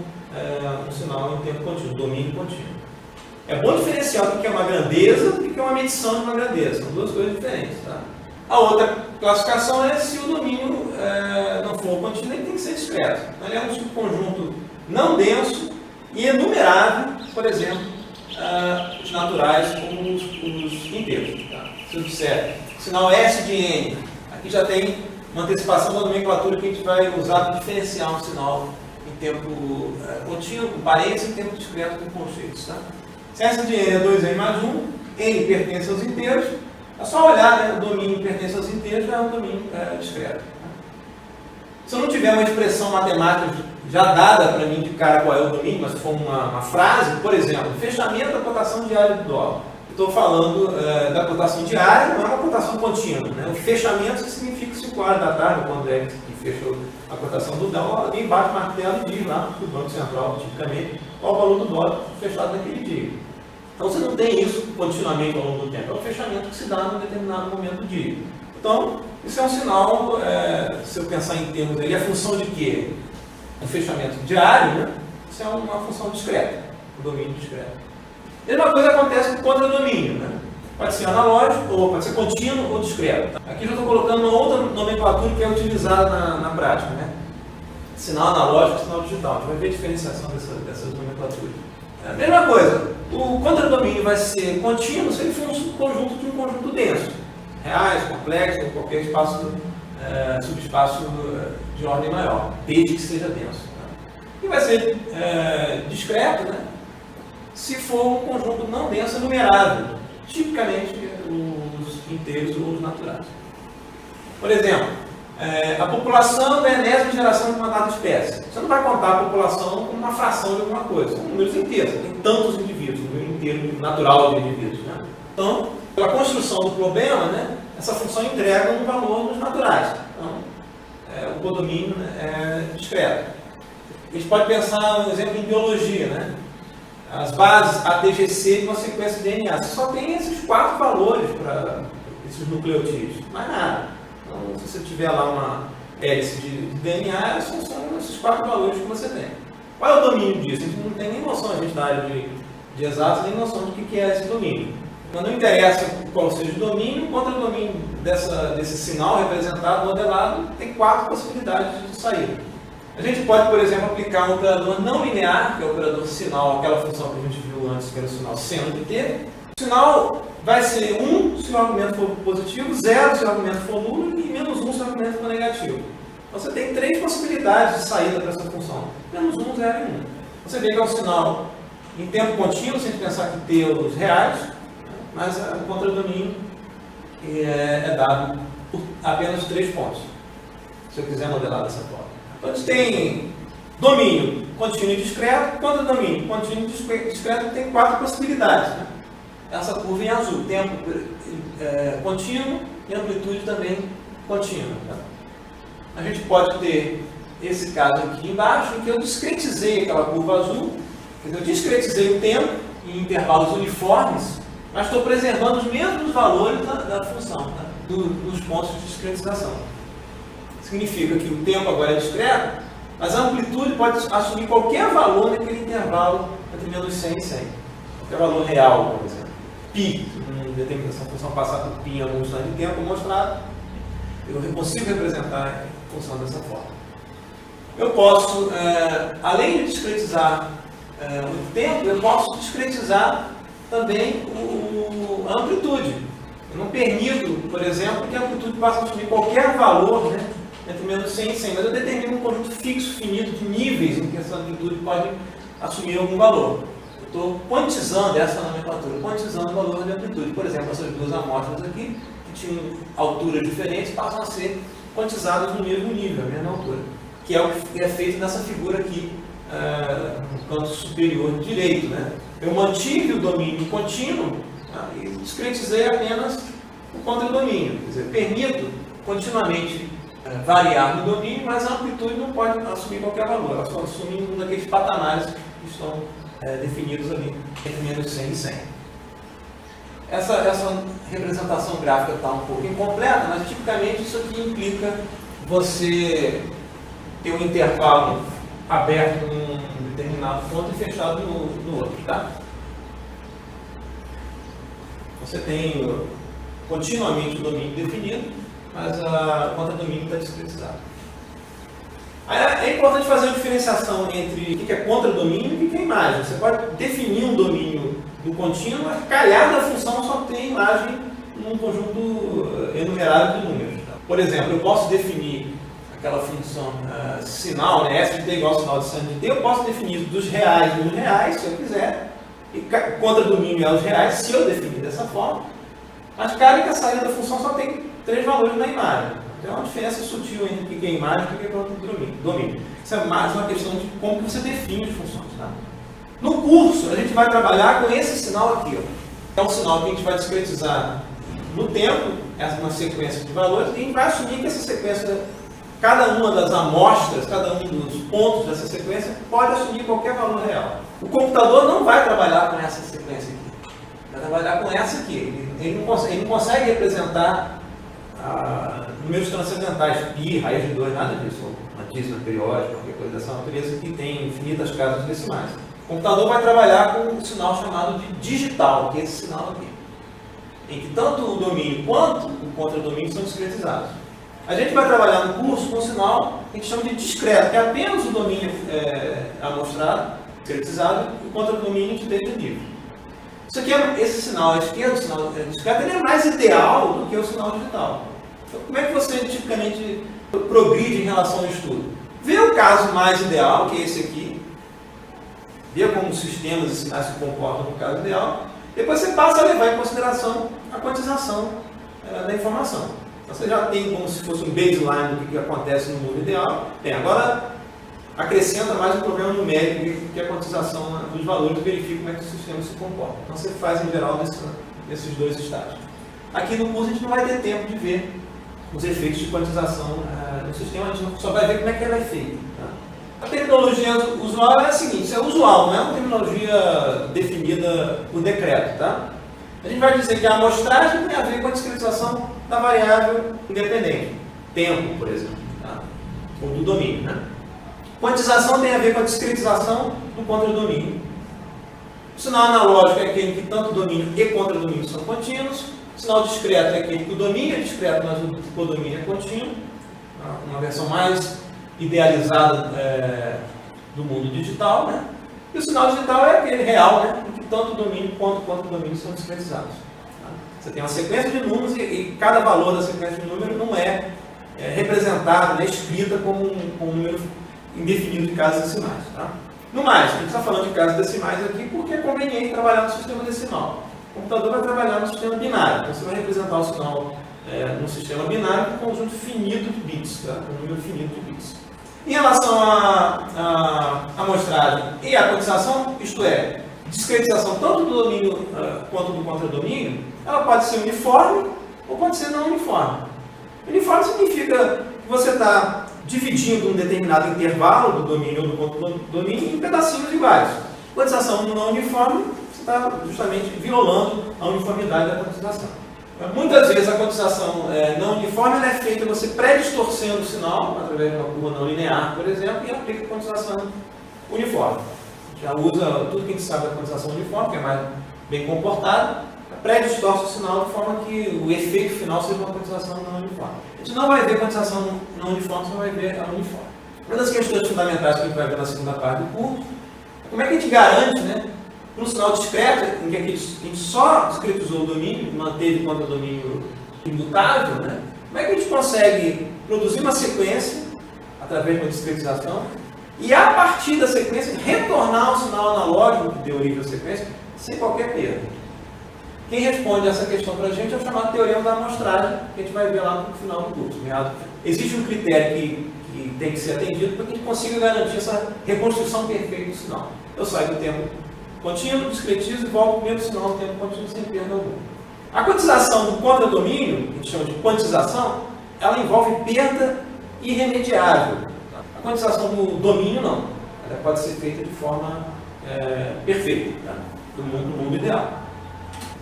um sinal em tempo contínuo, domínio contínuo. É bom diferenciar o que é uma grandeza e o que é uma medição de uma grandeza. São duas coisas diferentes. Tá? A outra classificação é se o domínio não for contínuo, ele tem que ser discreto. Então, ele é um subconjunto não denso e enumerável, por exemplo, os naturais como os inteiros. Tá? Se eu disser sinal S de N, aqui já tem uma antecipação da nomenclatura que a gente vai usar para diferenciar um sinal em tempo contínuo, com parênteses, e em tempo discreto com conceitos. Tá? Se S de N é 2N mais 1, N pertence aos inteiros, é só olhar, né? O domínio pertence aos inteiros, já é um domínio discreto. Tá? Se eu não tiver uma expressão matemática já dada para mim de cara qual é o domínio, mas se for uma frase, por exemplo, fechamento da cotação diária do dólar. Estou falando da cotação diária, não é uma cotação contínua. Né? O fechamento significa que 5 horas da tarde, quando é que fecha a cotação do dólar, alguém bate o martelo e diz lá no Banco Central, tipicamente, qual o valor do dólar fechado naquele dia. Então você não tem isso continuamente ao longo do tempo, é um fechamento que se dá num determinado momento do dia. Então, isso é um sinal, se eu pensar em termos aí, a função de quê? Um fechamento diário, né? Isso é uma função discreta, o domínio discreto. A mesma coisa acontece com o contra-domínio, né? Pode ser analógico, ou pode ser contínuo ou discreto. Aqui já estou colocando uma outra nomenclatura que é utilizada na prática, né? Sinal analógico e sinal digital. A gente vai ver a diferenciação dessas nomenclaturas. A mesma coisa, o contra-domínio vai ser contínuo se ele for um subconjunto de um conjunto denso. Reais, complexos, ou qualquer espaço, subespaço de ordem maior, desde que seja denso. Tá? E vai ser discreto, né? Se for um conjunto não denso enumerável, tipicamente os inteiros ou os naturais. Por exemplo, a população da enésima geração de uma dada espécie. Você não vai contar a população como uma fração de alguma coisa, são números inteiros, tem tantos indivíduos, um número inteiro natural de indivíduos. Né? Então, pela construção do problema, né, essa função entrega um valor nos naturais. Então, o codomínio é discreto. A gente pode pensar, um exemplo, em biologia, né? As bases ATGC de uma sequência de DNA. Você só tem esses 4 valores para esses nucleotídeos, mais nada. Então, se você tiver lá uma hélice de DNA, são esses 4 valores que você tem. Qual é o domínio disso? A gente não tem nem noção, a gente da área de exatos, nem noção do que é esse domínio. Então, não interessa qual seja o domínio, contra o domínio desse sinal representado, modelado, tem 4 possibilidades de saída. A gente pode, por exemplo, aplicar um operador não linear, que é o operador sinal, aquela função que a gente viu antes, que era o sinal seno de T. O sinal vai ser 1 se o argumento for positivo, 0 se o argumento for nulo e menos 1 se o argumento for negativo. Então você tem 3 possibilidades de saída para essa função. Menos 1, 0 e 1. Você vê que é um sinal em tempo contínuo, se a gente pensar que T é os reais, mas o contradomínio é dado por apenas 3 pontos, se eu quiser modelar dessa forma. Então, a gente tem domínio contínuo e discreto. Quando o domínio contínuo e discreto tem 4 possibilidades, né? Essa curva em azul, tempo contínuo e amplitude também contínua. Tá? A gente pode ter esse caso aqui embaixo, em que eu discretizei aquela curva azul, quer dizer, eu discretizei o tempo em intervalos uniformes, mas estou preservando os mesmos valores da função, tá? Dos pontos de discretização. Significa que o tempo agora é discreto, mas a amplitude pode assumir qualquer valor naquele intervalo entre menos 100 e 100. Qualquer valor real, por exemplo. Π, essa função passar por π em algum instante de tempo mostrado, eu consigo representar a função dessa forma. Eu posso, além de discretizar o tempo, eu posso discretizar também a amplitude. Eu não permito, por exemplo, que a amplitude passe a assumir qualquer valor, né, entre menos 100 e 100, mas eu determino um conjunto fixo, finito, de níveis em que essa amplitude pode assumir algum valor. Eu estou quantizando essa nomenclatura, quantizando o valor de amplitude. Por exemplo, essas duas amostras aqui, que tinham alturas diferentes, passam a ser quantizadas no mesmo nível, a mesma altura, que é o que é feito nessa figura aqui, no canto superior direito, né? Eu mantive o domínio contínuo, tá, e discretizei apenas o contradomínio. Quer dizer, permito continuamente variar no domínio, mas a amplitude não pode assumir qualquer valor, ela só assume um daqueles patamares que estão definidos ali entre menos 100 e 100. Essa representação gráfica está um pouco incompleta, mas tipicamente isso aqui implica você ter um intervalo aberto num determinado ponto e fechado no outro, tá? Você tem continuamente o domínio definido, mas o contradomínio está discretizado. É importante fazer uma diferenciação entre o que é contradomínio e o que é imagem. Você pode definir um domínio do contínuo, mas calhar da função só tem imagem num conjunto enumerável de números. Tá? Por exemplo, eu posso definir aquela função sinal, né, S de t igual ao sinal de sin de t, eu posso definir dos reais nos reais, se eu quiser, e contradomínio é os reais, se eu definir dessa forma, mas cara que a saída da função só tem 3 valores na imagem. Então é uma diferença sutil entre o que é imagem e o que é contradomínio. Isso é mais uma questão de como que você define as funções. Tá? No curso, a gente vai trabalhar com esse sinal aqui. Ó. É um sinal que a gente vai discretizar no tempo, essa é uma sequência de valores, e a gente vai assumir que essa sequência, cada uma das amostras, cada um dos pontos dessa sequência, pode assumir qualquer valor real. O computador não vai trabalhar com essa sequência aqui. Vai trabalhar com essa aqui. Ele não consegue representar números transcendentais, π, raiz de 2, nada disso, matíssima, periódica, qualquer coisa dessa natureza que tem infinitas casas decimais. O computador vai trabalhar com um sinal chamado de digital, que é esse sinal aqui, em que tanto o domínio quanto o contradomínio são discretizados. A gente vai trabalhar no curso com um sinal que a gente chama de discreto, que é apenas o domínio amostrado, discretizado, e o contradomínio de nível. Isso aqui esse sinal à esquerda, o sinal discreto, ele é mais ideal do que o sinal digital. Então, como é que você tipicamente progride em relação ao estudo? Vê o caso mais ideal, que é esse aqui, vê como os sistemas e sinais se comportam no caso ideal, depois você passa a levar em consideração a quantização da informação. Então você já tem como se fosse um baseline do que acontece no mundo ideal. Bem, agora acrescenta mais um problema numérico, que é a quantização dos valores e verifica como é que o sistema se comporta. Então você faz em geral nesses 2 estágios. Aqui no curso a gente não vai ter tempo de ver os efeitos de quantização no sistema, a gente só vai ver como é que ela é feita. Tá? A terminologia usual é a seguinte, isso é usual, não é uma terminologia definida por decreto. Tá? A gente vai dizer que a amostragem tem a ver com a discretização da variável independente, tempo, por exemplo, tá? Ou do domínio. Né? Quantização tem a ver com a discretização do contradomínio. O sinal analógico é aquele que tanto domínio e contradomínio são contínuos. O sinal discreto é aquele que o domínio é discreto, mas o codomínio é contínuo. Uma versão mais idealizada do mundo digital. Né? E o sinal digital é aquele real, né? Em que tanto o domínio quanto o contradomínio são discretizados. Tá? Você tem uma sequência de números e cada valor da sequência de números não é representado, né? Escrita como um número indefinido de casas decimais. Tá? No mais, a gente está falando de casas decimais aqui porque é conveniente trabalhar no sistema decimal. O computador vai trabalhar no sistema binário. Então você vai representar o sinal no sistema binário com um conjunto finito de bits, tá? Um número finito de bits. Em relação à amostragem e à quantização, isto é, discretização tanto do domínio quanto do contradomínio, ela pode ser uniforme ou pode ser não uniforme. Uniforme significa que você está dividindo um determinado intervalo do domínio ou do contradomínio em pedacinhos iguais. Quantização não uniforme, você está justamente violando a uniformidade da quantização. Muitas vezes a quantização não uniforme ela é feita você pré-distorcendo o sinal, através de uma curva não linear, por exemplo, e aplica a quantização uniforme. Já usa tudo que a gente sabe da quantização uniforme, que é mais bem comportada, pré-distorce o sinal de forma que o efeito final seja uma quantização não uniforme. A gente não vai ver quantização não uniforme, você vai ver a uniforme. Uma das questões fundamentais que a gente vai ver na segunda parte do curso é como é que a gente garante, né, para um sinal discreto, em que a gente só discretizou o domínio, manteve o contradomínio imutável, né, como é que a gente consegue produzir uma sequência através de uma discretização e, a partir da sequência, retornar o sinal analógico que deu origem à sequência sem qualquer perda. Quem responde essa questão para a gente é o chamado teorema da amostragem, que a gente vai ver lá no final do curso. Existe um critério que tem que ser atendido para que a gente consiga garantir essa reconstrução perfeita do sinal. Eu saio do tempo contínuo, discretizo e volto para o mesmo sinal do tempo contínuo sem perda alguma. A quantização do contradomínio, que a gente chama de quantização, ela envolve perda irremediável. A quantização do domínio não. Ela pode ser feita de forma perfeita, tá? No mundo ideal.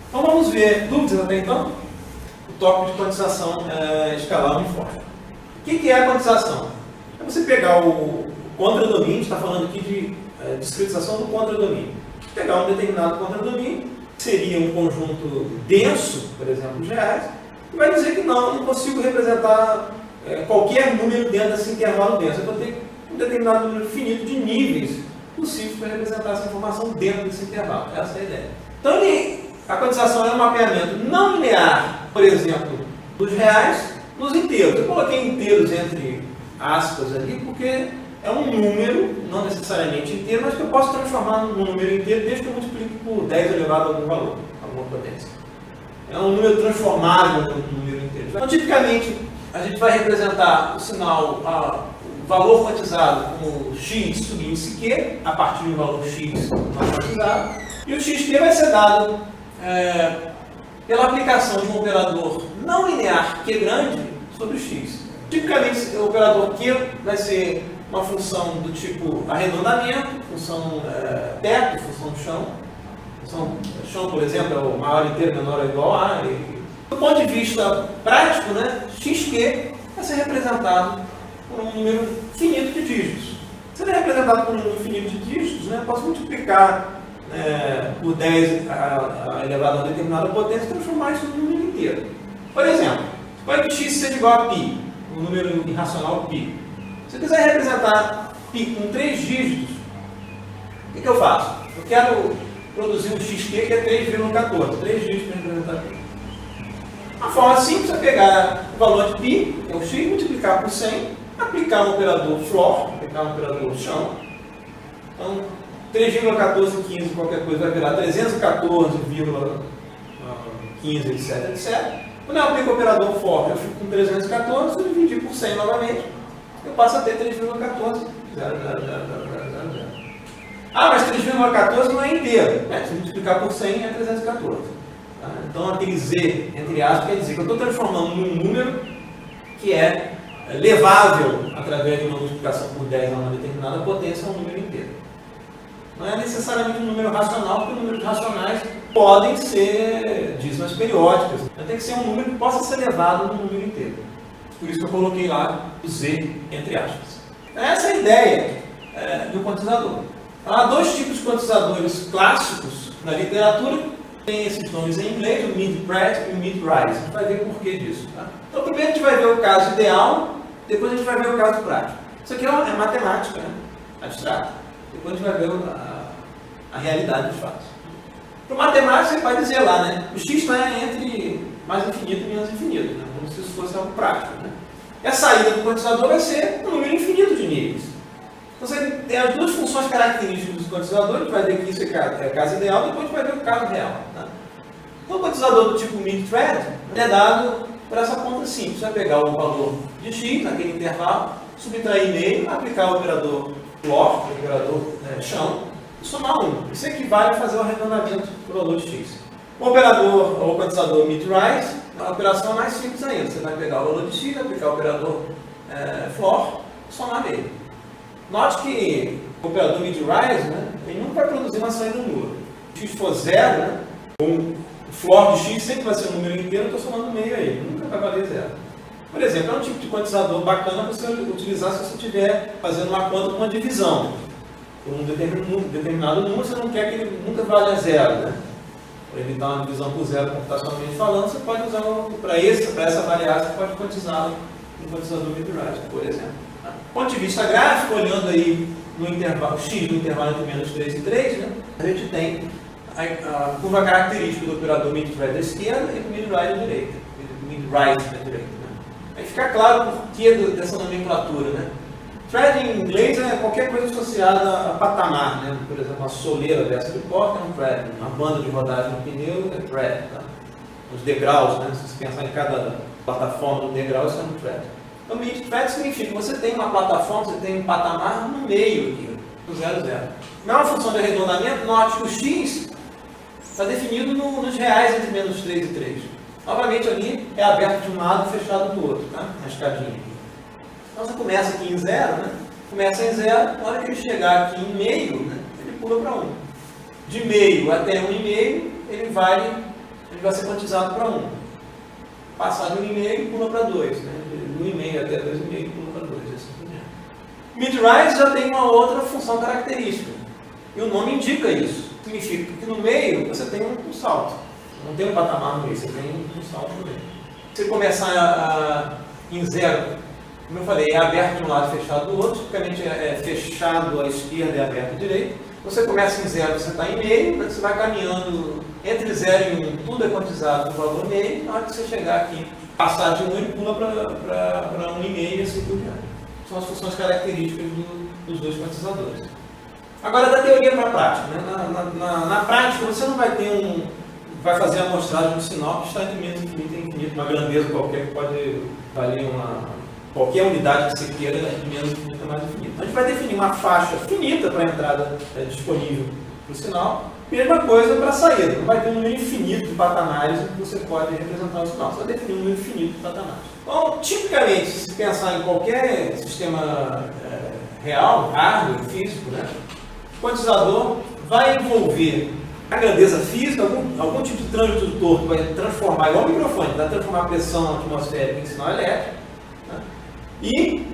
Então vamos ver, dúvidas até então? O tópico de quantização escalar uniforme. O que é a quantização? É você pegar o contradomínio, a gente está falando aqui de discretização do contradomínio. Pegar um determinado contradomínio, que seria um conjunto denso, por exemplo, de reais, e vai dizer que não consigo representar qualquer número dentro desse intervalo denso. Eu vou ter um determinado número finito de níveis possíveis para representar essa informação dentro desse intervalo. Essa é a ideia. Então, a quantização é um mapeamento não linear, por exemplo, dos reais nos inteiros. Eu coloquei inteiros entre aspas ali, porque é um número, não necessariamente inteiro, mas que eu posso transformar num número inteiro desde que eu multiplique por 10 elevado a algum valor, alguma potência. É um número transformável num número inteiro. Então, tipicamente, a gente vai representar o sinal, o valor quantizado como x subíndice q, a partir de um valor x não quantizado, e o xt vai ser dado pela aplicação de um operador não linear q grande sobre o x. Tipicamente, o operador q vai ser uma função do tipo arredondamento, função teto, função chão. Função chão, por exemplo, é o maior inteiro menor ou igual a. Do ponto de vista prático, né, xq vai ser representado por um número finito de dígitos. Se ele é representado por um número finito de dígitos, né, eu posso multiplicar por 10 elevado a uma determinada potência e transformar isso num número inteiro. Por exemplo, suponha que x seja igual a π, um número irracional π. Se eu quiser representar π com 3 dígitos, o que eu faço? Eu quero produzir um xq que é 3,14, 3 dígitos para representar π. A forma simples é pegar o valor de π, que é o x, multiplicar por 100, aplicar um operador floor, aplicar um operador chão. Então, 3,1415 qualquer coisa vai virar 314,15, etc, etc. Quando eu aplico o operador for, eu fico com 314, se eu dividir por 100 novamente, eu passo a ter 3,14. Mas 3,14 não é inteiro. Se multiplicar por 100 é 314. Tá? Então aquele z, entre aspas, quer dizer que eu estou transformando num número que é levável através de uma multiplicação por 10 a uma determinada potência a um número inteiro. Não é necessariamente um número racional, porque números racionais podem ser dízimas periódicas. Então tem que ser um número que possa ser levado num número inteiro. Por isso que eu coloquei lá o z, entre aspas. Essa é a ideia do quantizador. Há dois tipos de quantizadores clássicos na literatura. Tem esses nomes em inglês, o mid-Pratt e o mid-Rice. A gente vai ver o porquê disso. Tá? Então, primeiro a gente vai ver o caso ideal, depois a gente vai ver o caso prático. Isso aqui é matemática, né? Abstrata. Depois a gente vai ver a realidade dos fatos. Para o matemático, você pode dizer lá, né? O x está entre mais infinito e menos infinito, né? Como se isso fosse algo prático. Né? E a saída do quantizador vai ser um número infinito de níveis. Então, você tem as duas funções características dos quantizadores, a gente vai ver que isso é caso ideal, depois a gente vai ver o caso real. Tá? Então, o quantizador do tipo mid-thread é dado por essa conta simples. Você vai pegar o valor de x naquele intervalo, subtrair meio, aplicar o operador floor, o operador chão, e somar 1. Isso equivale a fazer o arredondamento do valor de x. O operador, ou quantizador mid-rise, é uma operação mais simples ainda. Você vai pegar o valor de x, aplicar o operador floor, e somar meio. Note que o operador mid-rise, ele nunca vai produzir uma saída nula. Se x for 0, o floor de x sempre vai ser um número inteiro, eu estou somando meio aí, nunca vai valer 0. Por exemplo, é um tipo de quantizador bacana para você utilizar se você estiver fazendo uma conta com uma divisão. Por um determinado número, você não quer que ele nunca valha 0, Para evitar uma divisão por 0 computacionalmente falando, você pode usar para essa variável, você pode quantizá-lo em quantizador mid-rise, por exemplo. Do ponto de vista gráfico, olhando aí no intervalo x, no intervalo entre menos 3 e 3, a gente tem a curva característica do operador mid-thread à esquerda e do mid-rise à direita. Aí fica claro o porquê dessa nomenclatura. Thread em inglês é qualquer coisa associada a patamar. Por exemplo, uma soleira dessa de porta é um thread, uma banda de rodagem no pneu é thread. Os degraus, se você pensar em cada plataforma do degrau, isso é um thread. Então, mid-thread significa que você tem uma plataforma, você tem um patamar no meio aqui, do 0, 0. Não é uma função de arredondamento, note que o x está definido nos reais entre menos 3 e 3. Novamente ali é aberto de um lado e fechado do outro, na escadinha. Então você começa aqui em 0, começa em 0, na hora que ele chegar aqui em meio, ele pula para 1. De meio até 1,5, ele vai ser quantizado para 1. Passar de 1,5, pula para 2. De 1,5 até 2,5, pula para 2. Assim por diante. Mid-rise já tem uma outra função característica. E o nome indica isso. Significa que no meio você tem um salto. Não tem um patamar no meio, você tem um salto no meio. Se você começar em 0, como eu falei, é aberto de um lado e fechado do outro. Tipicamente é fechado à esquerda e aberto à direita. Você começa em 0, você está em meio, você vai caminhando entre 0 e 1, tudo é quantizado no valor meio. Na hora que você chegar aqui, passar de 1, ele pula para 1,5 e assim por diante. São as funções características dos dois quantizadores. Agora, da teoria para a prática. Na prática, você não vai ter vai fazer a amostragem do sinal que está entre menos infinito e infinito, uma grandeza qualquer que pode valer qualquer unidade que você queira de menos infinito a mais infinito. Então, a gente vai definir uma faixa finita para a entrada disponível para o sinal. Mesma coisa para a saída. Não vai ter um número infinito de patamares que você pode representar o sinal. Você vai definir um número infinito de patamares. Então, tipicamente, se pensar em qualquer sistema real, hardware, físico, o quantizador vai envolver a grandeza física, algum tipo de transdutor que vai transformar, igual o microfone, vai transformar a pressão atmosférica em sinal elétrico. E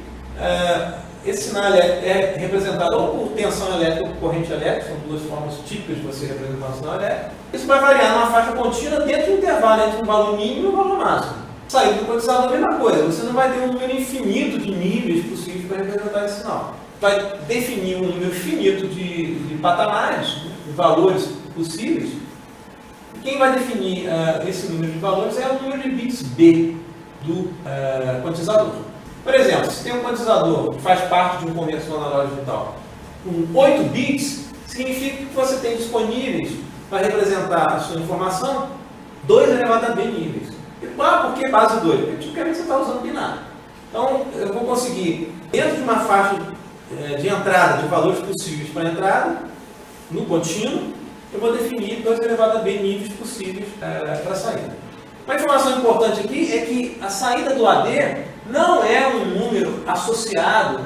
esse sinal é representado ou por tensão elétrica ou por corrente elétrica, são duas formas típicas de você representar um sinal elétrico. Isso vai variar numa faixa contínua dentro do intervalo entre um valor mínimo e um valor máximo. Saída do quantizador, a mesma coisa, você não vai ter um número infinito de níveis possíveis para representar esse sinal. Vai definir um número finito de patamares, de valores possíveis. E quem vai definir esse número de valores é o número de bits B do quantizador. Por exemplo, se tem um quantizador que faz parte de um conversor analógico digital com 8 bits, significa que você tem disponíveis para representar a sua informação 2 elevado a B níveis. E por que base 2? Porque tipicamente você está usando binário. Então, eu vou conseguir, dentro de uma faixa de entrada, de valores possíveis para entrada, no contínuo, eu vou definir 2 elevado a B níveis possíveis para a saída. Uma informação importante aqui é que a saída do AD não é um número associado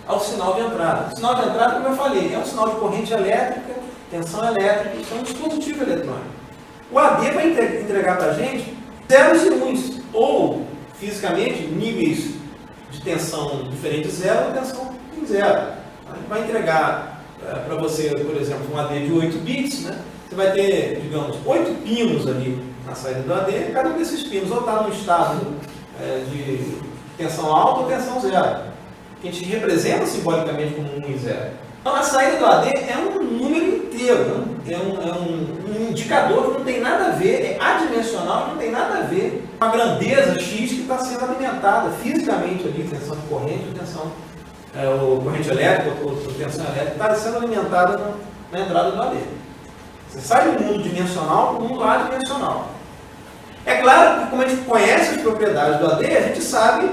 ao sinal de entrada. O sinal de entrada, como eu falei, é um sinal de corrente elétrica, tensão elétrica, isso é um dispositivo eletrônico. O AD vai entregar para a gente zeros e uns, ou, fisicamente, níveis de tensão diferente de zero ou tensão em zero. A gente vai entregar para você, por exemplo, um AD de 8 bits, você vai ter, digamos, 8 pinos ali na saída do AD, cada um desses pinos ou está no estado de tensão alta ou tensão zero, que a gente representa simbolicamente como 1 e 0. Então, a saída do AD é um número inteiro, é um indicador que não tem nada a ver, é adimensional, não tem nada a ver com a grandeza X que está sendo alimentada fisicamente ali, tensão de corrente, ou corrente elétrica, ou tensão elétrica, está sendo alimentada na entrada do AD. Você sai do mundo dimensional para o mundo adimensional. É claro que, como a gente conhece as propriedades do AD, a gente sabe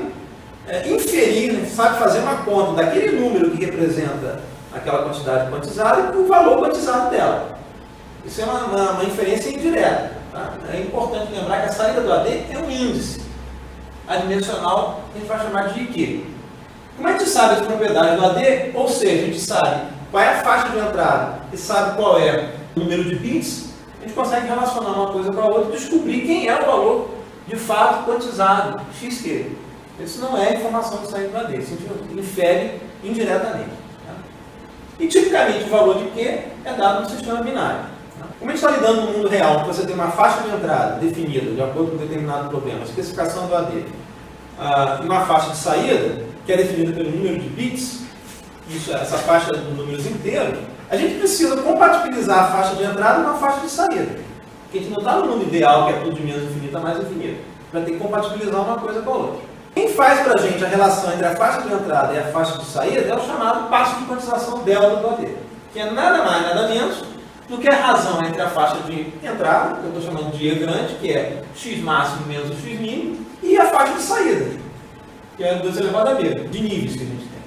inferir, a gente sabe fazer uma conta daquele número que representa aquela quantidade quantizada e o valor quantizado dela. Isso é uma inferência indireta. Tá? É importante lembrar que a saída do AD é um índice adimensional que a gente vai chamar de IQ. Como a gente sabe as propriedades do AD, ou seja, a gente sabe qual é a faixa de entrada e sabe qual é o número de bits, a gente consegue relacionar uma coisa com a outra e descobrir quem é o valor de fato quantizado, xq. Isso não é informação de saída do AD, isso a gente infere indiretamente. Tá? E tipicamente o valor de Q é dado no sistema binário. Tá? Como a gente está lidando no mundo real, que você tem uma faixa de entrada definida de acordo com um determinado problema, a especificação do AD, e uma faixa de saída, que é definida pelo número de bits, essa faixa de números inteiros, a gente precisa compatibilizar a faixa de entrada com a faixa de saída. Porque a gente não está no mundo ideal, que é tudo de menos infinito a mais infinito. Vai ter que compatibilizar uma coisa com a outra. Quem faz para a gente a relação entre a faixa de entrada e a faixa de saída é o chamado passo de quantização delta do AD, que é nada mais, nada menos do que a razão entre a faixa de entrada, que eu estou chamando de E grande, que é x máximo menos o x mínimo, e a faixa de saída, que é 2 elevado a b, de níveis que a gente tem.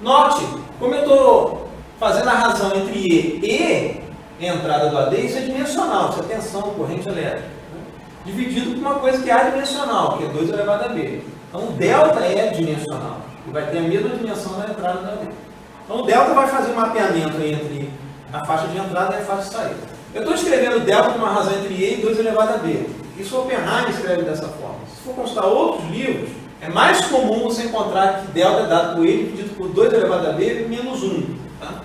Note, como eu estou fazendo a razão entre E e a entrada do AD, isso é dimensional, isso é tensão, corrente elétrica, né? Dividido por uma coisa que é adimensional, que é 2 elevado a b. Então, o delta é dimensional, e vai ter a mesma dimensão da entrada da AD. Então, o delta vai fazer um mapeamento entre a faixa de entrada e a faixa de saída. Eu estou escrevendo delta numa razão entre E e 2 elevado a b. Isso o Oppenheim escreve dessa forma. Se for consultar outros livros, é mais comum você encontrar que delta é dado por E dividido por 2 elevado a b menos 1. Tá?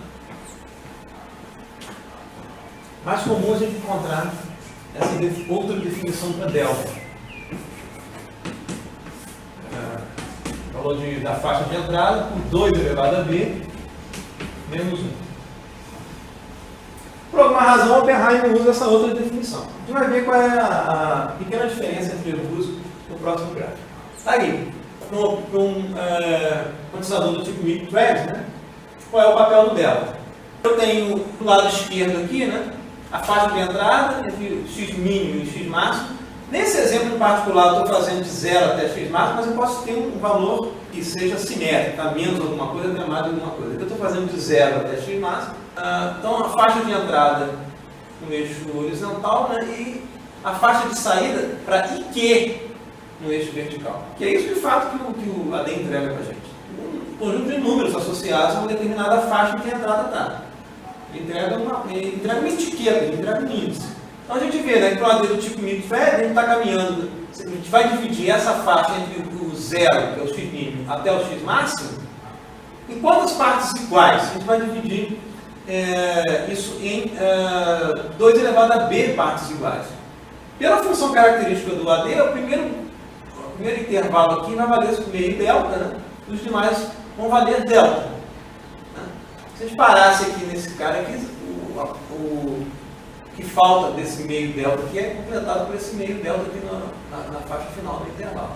Mais comum a gente encontrar essa outra definição para delta. O valor da faixa de entrada por 2 elevado a b menos 1. Por alguma razão, o Oppenheim usa essa outra definição. A gente vai ver qual é a pequena diferença entre os usos no próximo gráfico. Está aqui, para um quantizador do tipo mid-thread, né? Qual é o papel do delta? Eu tenho do lado esquerdo aqui, né, a faixa de entrada entre x mínimo e x máximo. Nesse exemplo em particular, eu estou fazendo de 0 até x máximo, mas eu posso ter um valor que seja simétrico, tá? Menos alguma coisa, até mais alguma coisa. Então, eu estou fazendo de 0 até x máximo. Então, a faixa de entrada no eixo horizontal, né, e a faixa de saída para IQ no eixo vertical. Que é isso, de fato, que o AD entrega para a gente. Um conjunto de números associados a uma determinada faixa que a entrada está. Ele entrega uma etiqueta, ele entrega um índice. Então a gente vê, né, que para o AD do tipo mid-thread, a gente está caminhando, a gente vai dividir essa faixa entre o 0, que é o x mínimo, até o x máximo, em quantas partes iguais? A gente vai dividir isso em 2 elevado a b partes iguais. Pela função característica do AD, o primeiro intervalo aqui vai valer meio delta, né? Os demais vão valer delta. Né? Se a gente parasse aqui nesse cara aqui, o que falta desse meio delta aqui é completado por esse meio delta aqui na faixa final do intervalo.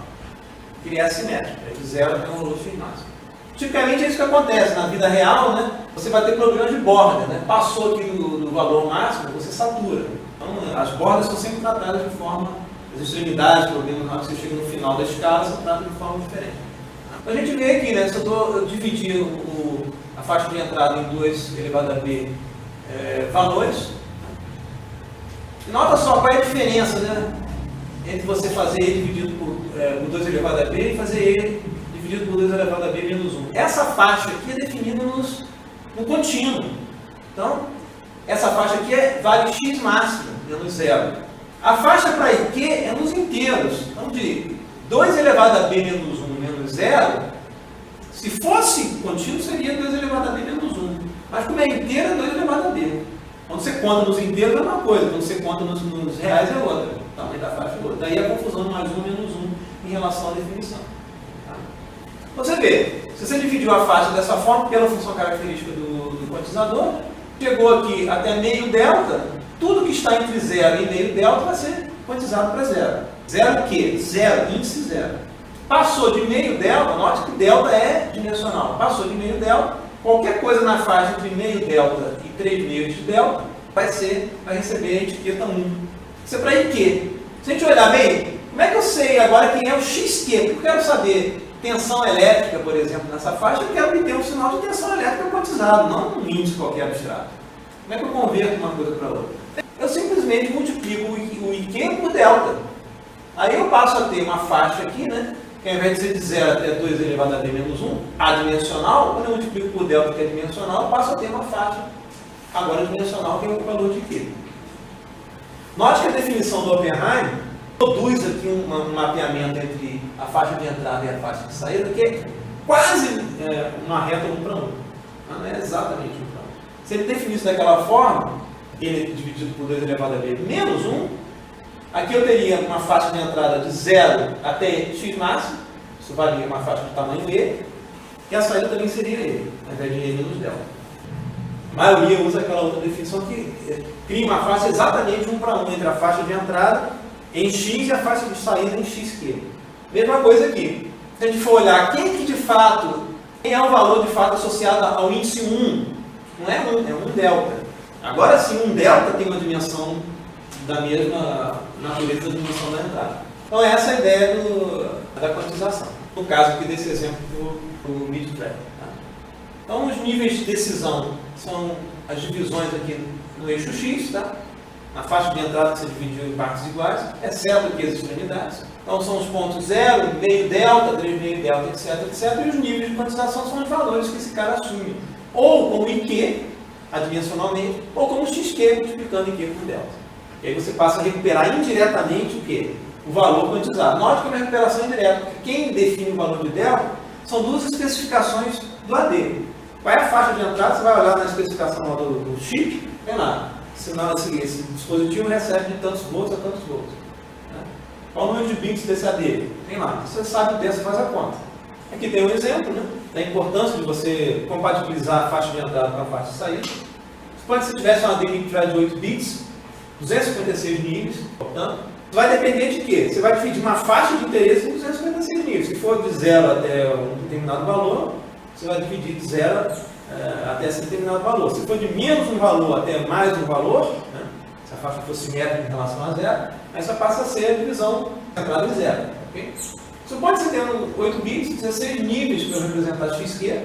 Que é assimétrico, é de 0 até um valor x máximo. Tipicamente é isso que acontece na vida real, né? Você vai ter problemas de borda, né? Passou aqui do valor máximo, você satura. Então, as bordas são sempre tratadas de forma, as extremidades, problemas na hora que você chega no final da escala, são tratadas de forma diferente. Então, a gente vê aqui, né? Se eu dividir a faixa de entrada em 2 elevado a b valores, nota só qual é a diferença, né, entre você fazer E dividido por 2 elevado a b e fazer E dividido por 2 elevado a b menos 1. Essa faixa aqui é definida no contínuo. Então, essa faixa aqui vale x máximo, menos 0. A faixa para IQ é nos inteiros. Então, de 2 elevado a b menos 1 menos 0, se fosse contínuo, seria 2 elevado a b menos 1. Mas como é inteiro, é 2 elevado a b. Quando você conta nos inteiros é uma coisa, quando você conta nos reais é outra. O tamanho da faixa é outra. Daí a confusão de mais 1 menos 1 em relação à definição. Tá? Você vê, se você dividiu a faixa dessa forma, pela função característica do quantizador, chegou aqui até meio delta, tudo que está entre 0 e meio delta vai ser quantizado para 0. 0 o quê? 0, índice 0. Passou de meio delta, note que delta é dimensional. Passou de meio delta, qualquer coisa na faixa entre meio delta e 3 meios de delta vai receber a etiqueta 1. Isso é para IQ. Se a gente olhar bem, como é que eu sei agora quem é o XQ? Porque eu quero saber tensão elétrica, por exemplo, nessa faixa, eu quero obter um sinal de tensão elétrica quantizado, não um índice qualquer abstrato. Como é que eu converto uma coisa para outra? Eu simplesmente multiplico o IQ por delta. Aí eu passo a ter uma faixa aqui, né? Que ao invés de ser de 0 até 2 elevado a d menos 1, adimensional, quando eu multiplico por delta, que é dimensional, eu passo a ter uma faixa agora dimensional, que é o valor de Q. Note que a definição do Oppenheim produz aqui um mapeamento entre a faixa de entrada e a faixa de saída, que é quase uma reta 1 para 1. Não é exatamente 1 para 1. Se ele definisse daquela forma, ele dividido por 2 elevado a b menos 1, aqui eu teria uma faixa de entrada de 0 até x máximo, isso valia uma faixa de tamanho e, e a saída também seria e, ao invés de e menos delta. A maioria usa aquela outra definição que cria uma faixa exatamente 1 para 1 entre a faixa de entrada em x e a faixa de saída em xq. Mesma coisa aqui. Se a gente for olhar quem é o valor de fato associado ao índice 1, não é 1, é 1 delta. Agora sim, 1 delta tem uma dimensão da mesma natureza da dimensão da entrada. Então essa é a ideia da quantização. No caso aqui desse exemplo do mid-track. Tá? Então os níveis de decisão são as divisões aqui no eixo X, tá? Na faixa de entrada que você dividiu em partes iguais, exceto aqui as extremidades. Então são os pontos 0, meio delta, 3 meio delta, etc, etc. E os níveis de quantização são os valores que esse cara assume. Ou como IQ, adimensionalmente, ou como XQ, multiplicando IQ por delta. E aí você passa a recuperar indiretamente o quê? O valor quantizado. Note que é uma recuperação indireta, porque quem define o valor de delta são duas especificações do AD. Qual é a faixa de entrada? Você vai olhar na especificação lá do chip, tem lá. Sinal assim, esse dispositivo recebe de tantos volts a tantos volts. Né? Qual o número de bits desse AD? Tem lá. Você sabe dessa, faz a conta. Aqui tem um exemplo, né, da importância de você compatibilizar a faixa de entrada com a faixa de saída. Suponha que você tivesse um AD de 8 bits, 256 níveis, portanto, vai depender de quê? Você vai dividir uma faixa de interesse em 256 níveis. Se for de 0 até um determinado valor, você vai dividir de 0 até esse determinado valor. Se for de menos um valor até mais um valor, né, se a faixa for simétrica em relação a 0, essa passa a ser a divisão centrada em 0. Okay? Suponha que você tenha 8 bits, 16 níveis para representar XQ.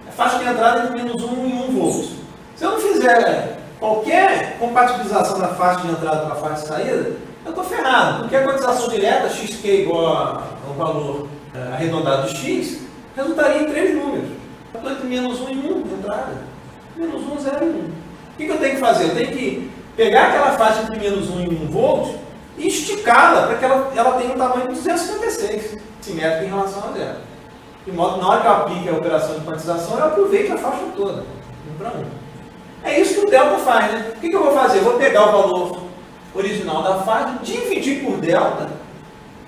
A faixa de entrada é de menos 1 em 1 volts. Se eu não fizer qualquer compatibilização da faixa de entrada com a faixa de saída, eu estou ferrado. Porque a quantização direta, XQ igual a um valor arredondado de X, resultaria em 3 números. Eu estou entre menos 1 e 1 de entrada. Menos 1, 0 e 1. O que eu tenho que fazer? Eu tenho que pegar aquela faixa entre menos 1 e 1 volts e esticá-la para que ela tenha um tamanho de 256, simétrico em relação a 0. De modo que na hora que eu aplique a operação de quantização, eu aproveito a faixa toda, 1 para 1. É isso que o delta faz, né? O que eu vou fazer? Eu vou pegar o valor original da faixa, dividir por delta,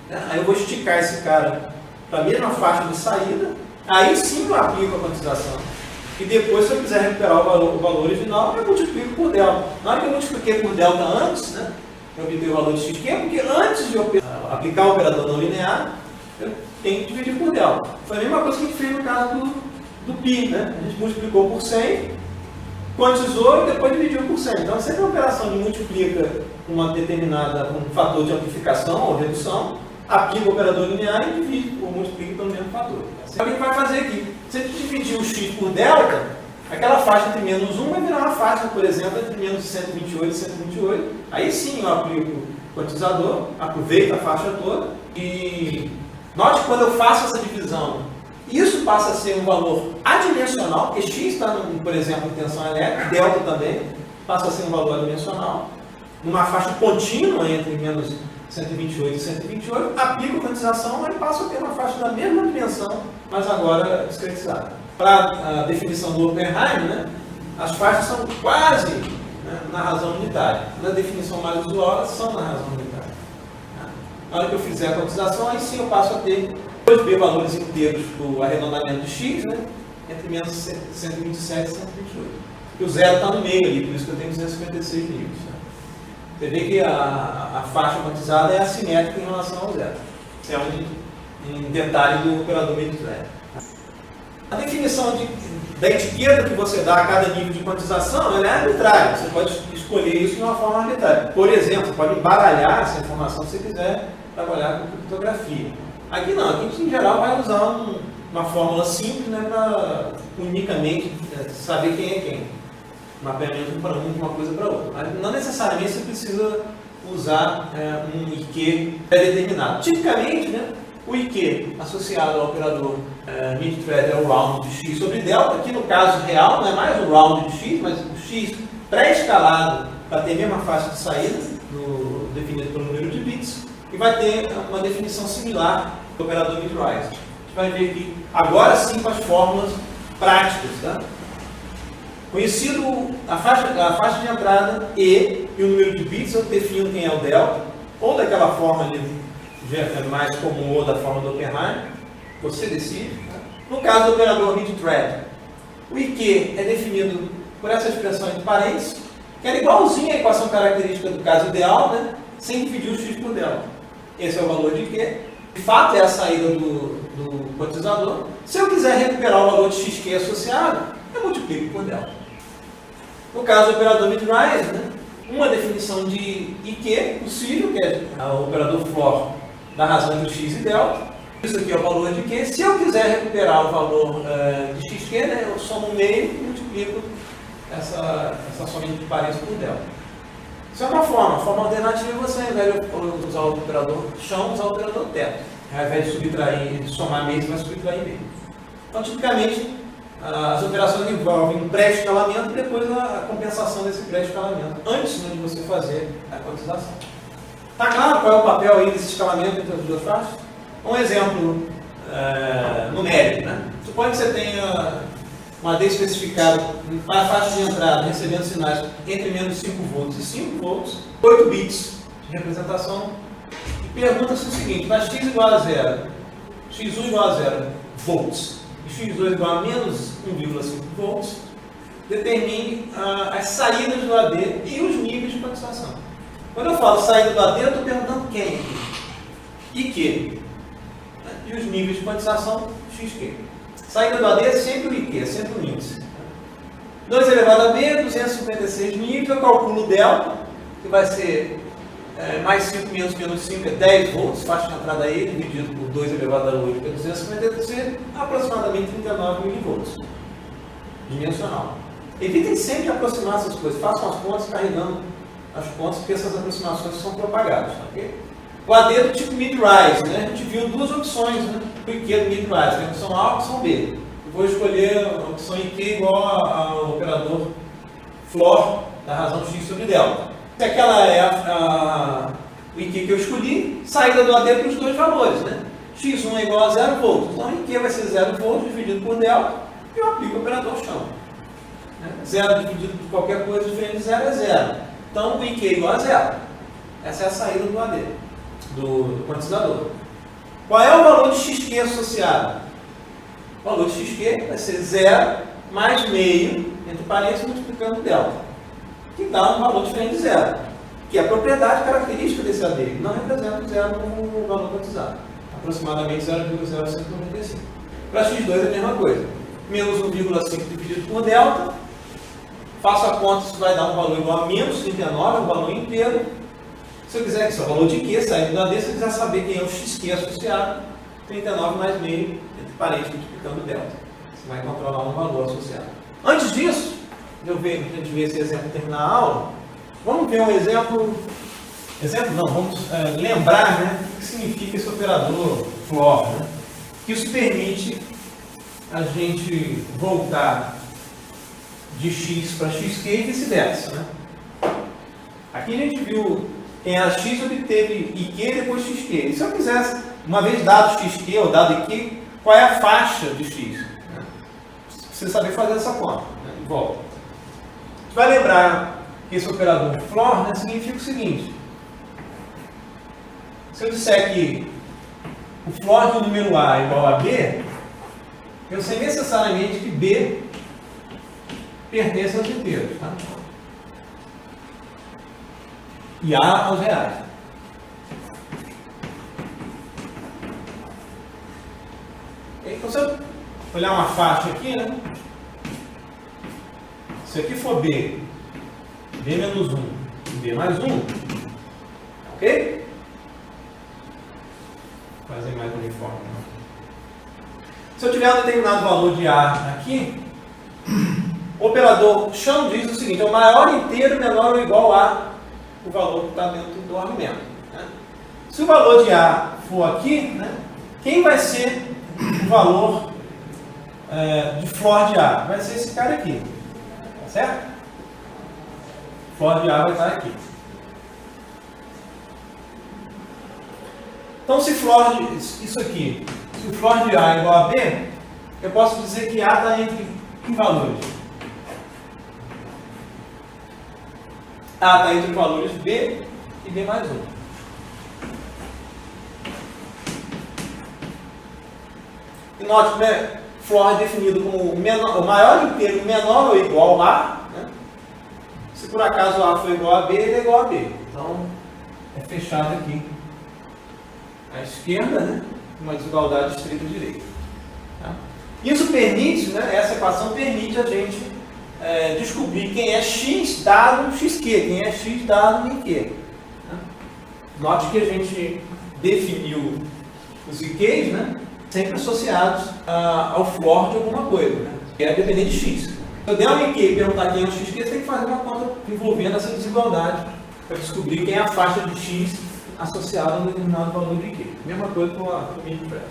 né? Aí eu vou esticar esse cara para a mesma faixa de saída, aí sim eu aplico a quantização. E depois, se eu quiser recuperar o valor original, eu multiplico por delta. Na hora que eu multipliquei por delta antes, né, eu obtenho o valor de x, porque antes de eu aplicar o operador não linear, eu tenho que dividir por delta. Foi a mesma coisa que a gente fez no caso do π, né? A gente multiplicou por 100, quantizou e depois dividiu por 100. Então, sempre a operação de multiplica um fator de amplificação ou redução, aplica o operador linear e divide ou multiplica pelo mesmo fator. Assim, o que a gente vai fazer aqui? Se a gente dividir o x por delta, aquela faixa entre menos 1 vai virar uma faixa, por exemplo, entre menos 128 e 128. Aí sim eu aplico o quantizador, aproveito a faixa toda e note que quando eu faço essa divisão, isso passa a ser um valor adimensional, porque x está, por exemplo, em tensão elétrica, delta também passa a ser um valor adimensional, numa faixa contínua entre menos 128 e 128, aplico a quantização e passo a ter uma faixa da mesma dimensão, mas agora discretizada. Para a definição do Oppenheim, né, as faixas são quase, né, na razão unitária. Na definição mais usual, elas são na razão unitária. Na hora que eu fizer a quantização, aí sim eu passo a ter 2b valores inteiros do arredondamento de x, né, entre menos 127 e 128. E o zero está no meio ali, por isso que eu tenho 256 níveis. Né? Você vê que a faixa quantizada é assimétrica em relação ao zero. Isso é um detalhe do operador mid-track. A definição da etiqueta que você dá a cada nível de quantização, ela é arbitrária. Você pode escolher isso de uma forma arbitrária. Por exemplo, você pode embaralhar essa informação se você quiser trabalhar com criptografia. Aqui não, aqui a gente em geral vai usar uma fórmula simples, né, para unicamente saber quem é quem. Mapeamento para um, de uma coisa para outra. Mas não necessariamente você precisa usar um IQ pré-determinado. Tipicamente, né, o IQ associado ao operador mid-thread é o round de x sobre delta. Aqui no caso real não é mais o round de x, mas o x pré-escalado para ter a mesma faixa de saída, definido pelo número de bits, e vai ter uma definição similar do operador mid-rise. A gente vai ver aqui, agora sim, com as fórmulas práticas. Tá? Conhecido a faixa de entrada e o número de bits, eu defino quem é o delta, ou daquela forma ali, mais comum, ou da forma do Oppenheim, você decide. Tá? No caso do operador mid-thread, o IQ é definido por essa expressão entre parênteses, que era igualzinha à equação característica do caso ideal, né? Sem dividir o x por delta. Esse é o valor de IQ. De fato, é a saída do quantizador. Se eu quiser recuperar o valor de xq associado, eu multiplico por delta. No caso do operador mid-rise, né? Uma definição de IQ possível, que é o operador floor da razão entre x e delta. Isso aqui é o valor de Q. Se eu quiser recuperar o valor de xq, né, eu somo um meio e multiplico essa soma de parênteses por delta. Isso é uma forma. A forma alternativa é você, ao invés de usar o operador chão, usar o operador teto. Ao invés de subtrair, de somar meio, você vai subtrair meio. Então, tipicamente, as operações envolvem um pré-escalamento e depois a compensação desse pré-escalamento, antes de você fazer a quantização. Está claro qual é o papel aí desse escalamento entre as duas faixas? Um exemplo numérico. Né? Suponha que você tenha uma AD especificada para a faixa de entrada recebendo sinais entre menos 5 volts e 5 volts, 8 bits de representação, e pergunta-se o seguinte: para x igual a 0, x1 igual a 0 volts e x2 igual a menos 1,5 volts, determine as saídas do AD e os níveis de quantização. Quando eu falo saída do AD, eu estou perguntando quem e que. E os níveis de quantização, xq. Saída do AD é sempre o IQ, é sempre o índice. 2 elevado a B, 256 níveis, eu calculo o delta, que vai ser mais 5 menos 5 é 10 volts, faixa de entrada aí, dividido por 2 elevado a 8, que é 256, aproximadamente 39 milivolts. Dimensional. Evitem sempre de aproximar essas coisas, façam as contas carregando as contas, porque essas aproximações são propagadas. Okay? O AD do tipo mid-rise, né? A gente viu duas opções, né? O IQ do mid-rise, a opção A e a opção B. Eu vou escolher a opção IQ igual ao operador floor da razão x sobre delta. Se aquela é o IQ que eu escolhi, saída do AD para os dois valores, né? x1 é igual a 0 volts. Então, o IQ vai ser 0 volts dividido por delta e eu aplico o operador chão. 0 dividido por qualquer coisa diferente de 0 é 0. Então, o IQ é igual a 0. Essa é a saída do AD, do quantizador. Qual é o valor de xq associado? O valor de xq vai ser 0 mais meio, entre parênteses, multiplicando delta, que dá um valor diferente de 0, que é a propriedade característica desse AD. Não representa o 0 como valor quantizado. Aproximadamente 0,0195. Para x2 é a mesma coisa. Menos 1,5 dividido por delta. Faço a conta, isso vai dar um valor igual a menos 39, um valor inteiro. Se eu quiser que isso é o valor de Q, saindo do AD, se eu quiser saber quem é o xq associado, 39 mais meio, entre parênteses, multiplicando delta. Você vai encontrar lá um valor associado. Antes disso, de eu ver, a gente ver esse exemplo terminar a aula, vamos ver um exemplo. Exemplo não, vamos lembrar, né, o que significa esse operador floor. Né? Que isso permite a gente voltar de x para xq e vice-versa. Né? Aqui a gente viu quem era x obteve IQ e depois xq. E se eu quisesse, uma vez dado xq ou dado IQ, qual é a faixa de x? Né? Precisa saber fazer essa conta. Né? E volta. A gente vai lembrar que esse operador floor, né, significa o seguinte: se eu disser que o floor do número A é igual a B, eu sei necessariamente que B pertence aos inteiros. Tá? E A aos reais. Então, se eu olhar uma faixa aqui, né? Se aqui for B, B menos 1 e B mais 1, ok? Fazer mais uniforme. Se eu tiver um determinado valor de A aqui, o operador chama diz o seguinte: é o maior inteiro menor ou igual a o valor que está dentro do argumento. Né? Se o valor de A for aqui, né, quem vai ser o valor de flor de A? Vai ser esse cara aqui. Tá certo? Flor de A vai estar aqui. Então, se flor de isso aqui, se o flor de A é igual a B, eu posso dizer que A está entre que valores? A está entre os valores B e B mais 1. E note, né, flor é definido como o maior inteiro menor ou igual a, né? Se por acaso A for igual a B, ele é igual a B. Então, é fechado aqui à esquerda, né, uma desigualdade estrita à direita. Tá? Isso permite, né, essa equação permite a gente descobrir quem é x dado xq, quem é x dado em q. Né? Note que a gente definiu os IQs, né, sempre associados ao flor de alguma coisa, né, que é dependente de x. Se eu der um IQ e perguntar quem é o xq, você tem que fazer uma conta envolvendo essa desigualdade para descobrir quem é a faixa de x associada a um determinado valor de IQ. Mesma coisa com o mid-price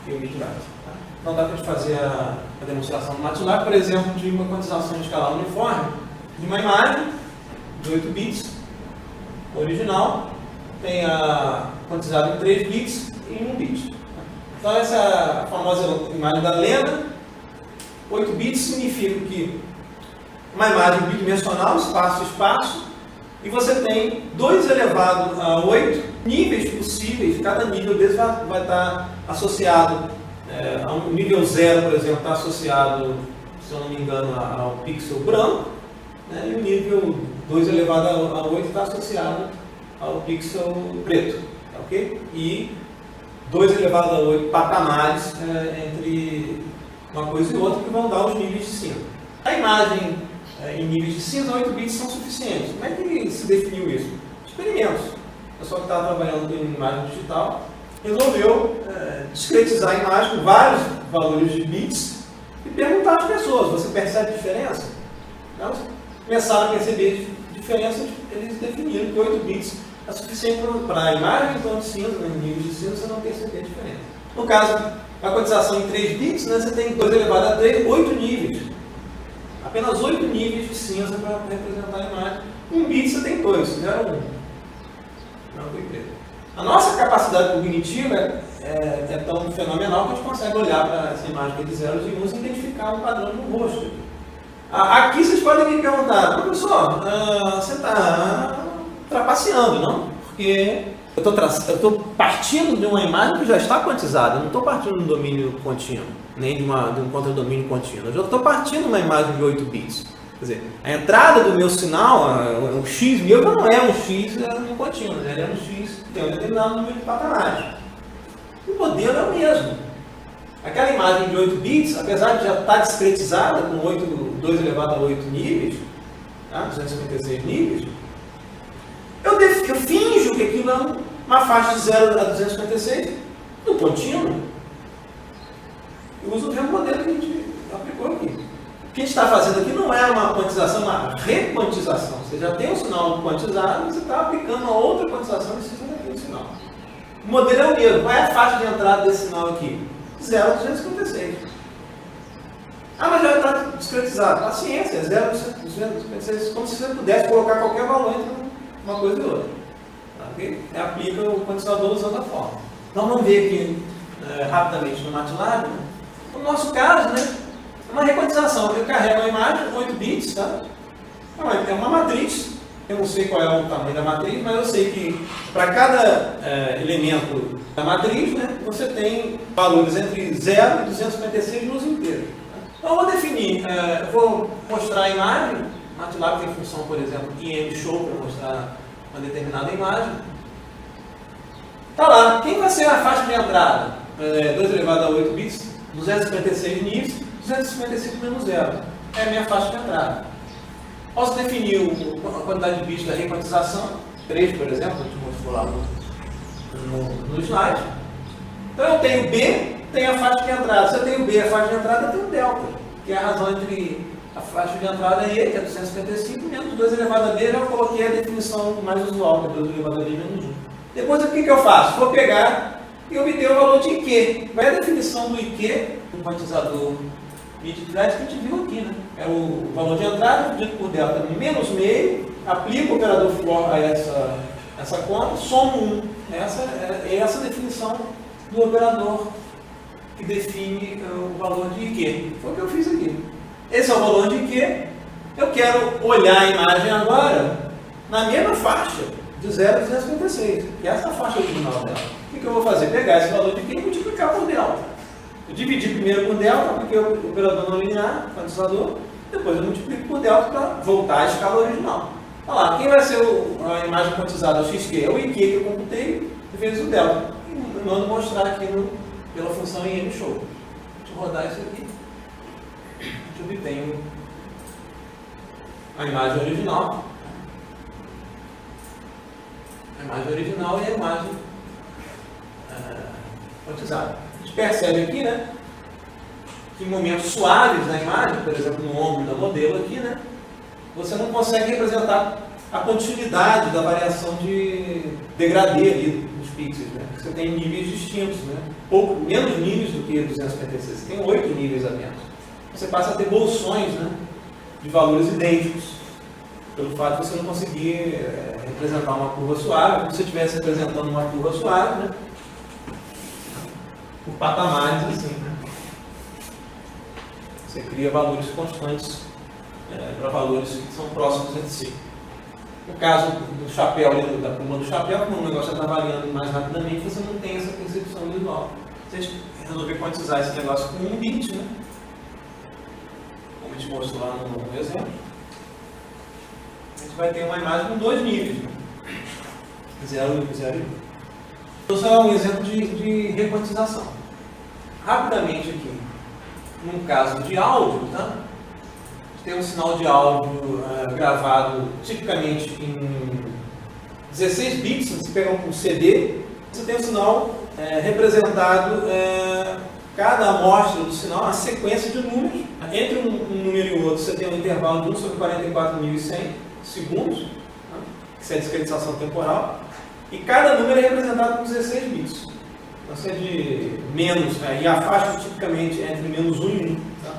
e o mid-price. Tá? Não dá para fazer a demonstração no MATLAB, por exemplo, de uma quantização de escalar uniforme de uma imagem de 8 bits original, tem a quantizada em 3 bits e em 1 bit. Então, essa famosa imagem da lenda, 8 bits significa que uma imagem bidimensional, espaço, espaço, e você tem 2 elevado a 8 níveis possíveis, cada nível deles vai estar associado a um nível 0, por exemplo, está associado, se eu não me engano, ao pixel branco, né, e o nível 2 elevado a 8 está associado ao pixel preto, ok? E 2 elevado a 8 patamares entre uma coisa e outra que vão dar os níveis de cinza. A imagem em níveis de cinza, 8 bits são suficientes. Como é que se definiu isso? Experimentos. O pessoal que estava trabalhando em imagem digital resolveu discretizar a imagem com vários valores de bits e perguntar às pessoas: você percebe diferença? Elas começaram a perceber diferença, eles definiram que 8 bits é suficiente para a imagem em tom de cinza, em níveis de cinza, você não perceber a diferença. No caso, a quantização em 3 bits, né, você tem 2 elevado a 3, 8 níveis. Apenas 8 níveis de cinza para representar a imagem. 1 bit você tem 2, 0, 1. Branco e preto. A nossa capacidade cognitiva é tão fenomenal que a gente consegue olhar para essa imagem de zeros e 1s e identificar um padrão no rosto. Aqui vocês podem me perguntar: professor, você está trapaceando, não? Porque eu estou partindo de uma imagem que já está quantizada, eu não estou partindo de um domínio contínuo, nem de um contradomínio contínuo. Eu já estou partindo de uma imagem de 8 bits. Quer dizer, a entrada do meu sinal, o x meu, não é um x no contínuo, ele é um x, tem um determinado número de patamares. O modelo é o mesmo. Aquela imagem de 8 bits, apesar de já estar discretizada com 2 elevado a 8 níveis, tá? 256 níveis, eu finjo que aquilo é uma faixa de 0 a 256 no contínuo. Eu uso o mesmo modelo que a gente aplicou aqui. O que a gente está fazendo aqui não é uma quantização, é uma requantização. Você já tem um sinal quantizado e você está aplicando uma outra quantização em cima daquele sinal. O modelo é o mesmo. Qual é a faixa de entrada desse sinal aqui? 0 a 256. Mas já está discretizado. Paciência, é 0 a 256. Como se você pudesse colocar qualquer valor entre uma coisa e outra. Okay? Aplica o quantizador usando a fórmula. Então vamos ver aqui rapidamente no MATLAB. No nosso caso, né, é uma requantização. Eu carrego uma imagem, 8 bits, tá? É uma matriz. Eu não sei qual é o tamanho da matriz, mas eu sei que para cada elemento da matriz, né, você tem valores entre 0 e 256 nos inteiros. Tá? Então eu vou definir, eu vou mostrar a imagem. O MATLAB tem função, por exemplo, de ImShow para mostrar uma determinada imagem. Está lá. Quem vai ser a faixa de entrada? 2 elevado a 8 bits? 256 níveis, 255 menos 0. É a minha faixa de entrada. Posso definir a quantidade de bits da requantização, 3, por exemplo, eu te mostro lá no slide. Então eu tenho B, tenho a faixa de entrada. Se eu tenho B, a faixa de entrada, eu tenho delta, que é a razão entre a faixa de entrada E, que é 255, menos 2 elevado a B, já coloquei a definição mais usual, que é 2 elevado a B menos 1. Depois o que eu faço? Vou pegar e obter o valor de IQ. Qual é a definição do IQ? Um quantizador mid-thread que a gente viu aqui, né? É o valor de entrada dividido por delta menos meio, aplico o operador for a essa conta, somo 1. Essa é essa definição do operador que define o valor de IQ. Foi o que eu fiz aqui. Esse é o valor de IQ. Eu quero olhar a imagem agora na mesma faixa de 0 a 256, que é essa faixa original dela. O que eu vou fazer? Pegar esse valor de IQ e multiplicar por delta. Eu dividi primeiro por delta, porque o operador não linear, quantizador, depois eu multiplico por delta para voltar à escala original. Olha lá, quem vai ser a imagem quantizada, o XQ? É o IQ que eu computei vezes o delta. E mando mostrar aqui pela função IM_show. Deixa eu rodar isso aqui. A gente obtém a imagem original. A imagem original e a imagem quantizada. A gente percebe aqui, né, que em momentos suaves na imagem, por exemplo, no ombro da modelo aqui, né, você não consegue representar a continuidade da variação de degradê ali dos pixels, né? Você tem níveis distintos, né? Pouco menos níveis do que 256, você tem 8 níveis apenas. Você passa a ter bolsões, né, de valores idênticos, pelo fato de você não conseguir representar uma curva suave, como se você estivesse representando uma curva suave, né, por patamares assim, né? Você cria valores constantes para valores que são próximos entre si. No caso do chapéu, da curva do chapéu, como o negócio está variando mais rapidamente, você não tem essa percepção visual. Se a gente resolver quantizar esse negócio com 1 bit, né, como a gente mostrou lá no exemplo, a gente vai ter uma imagem com 2 níveis, né? 0 e 0 e 1. Então, só é um exemplo de requantização. Rapidamente aqui, num caso de áudio, tá? Tem um sinal de áudio gravado tipicamente em 16 bits, se você pegar um CD, você tem um sinal representado, cada amostra do sinal, uma sequência de números. Entre um número e outro, você tem um intervalo de 1 sobre 44.100 segundos, né? Que é a discretização temporal, e cada número é representado com 16 bits. Então, você é de menos, e a faixa tipicamente é entre menos 1 e 1. Tá?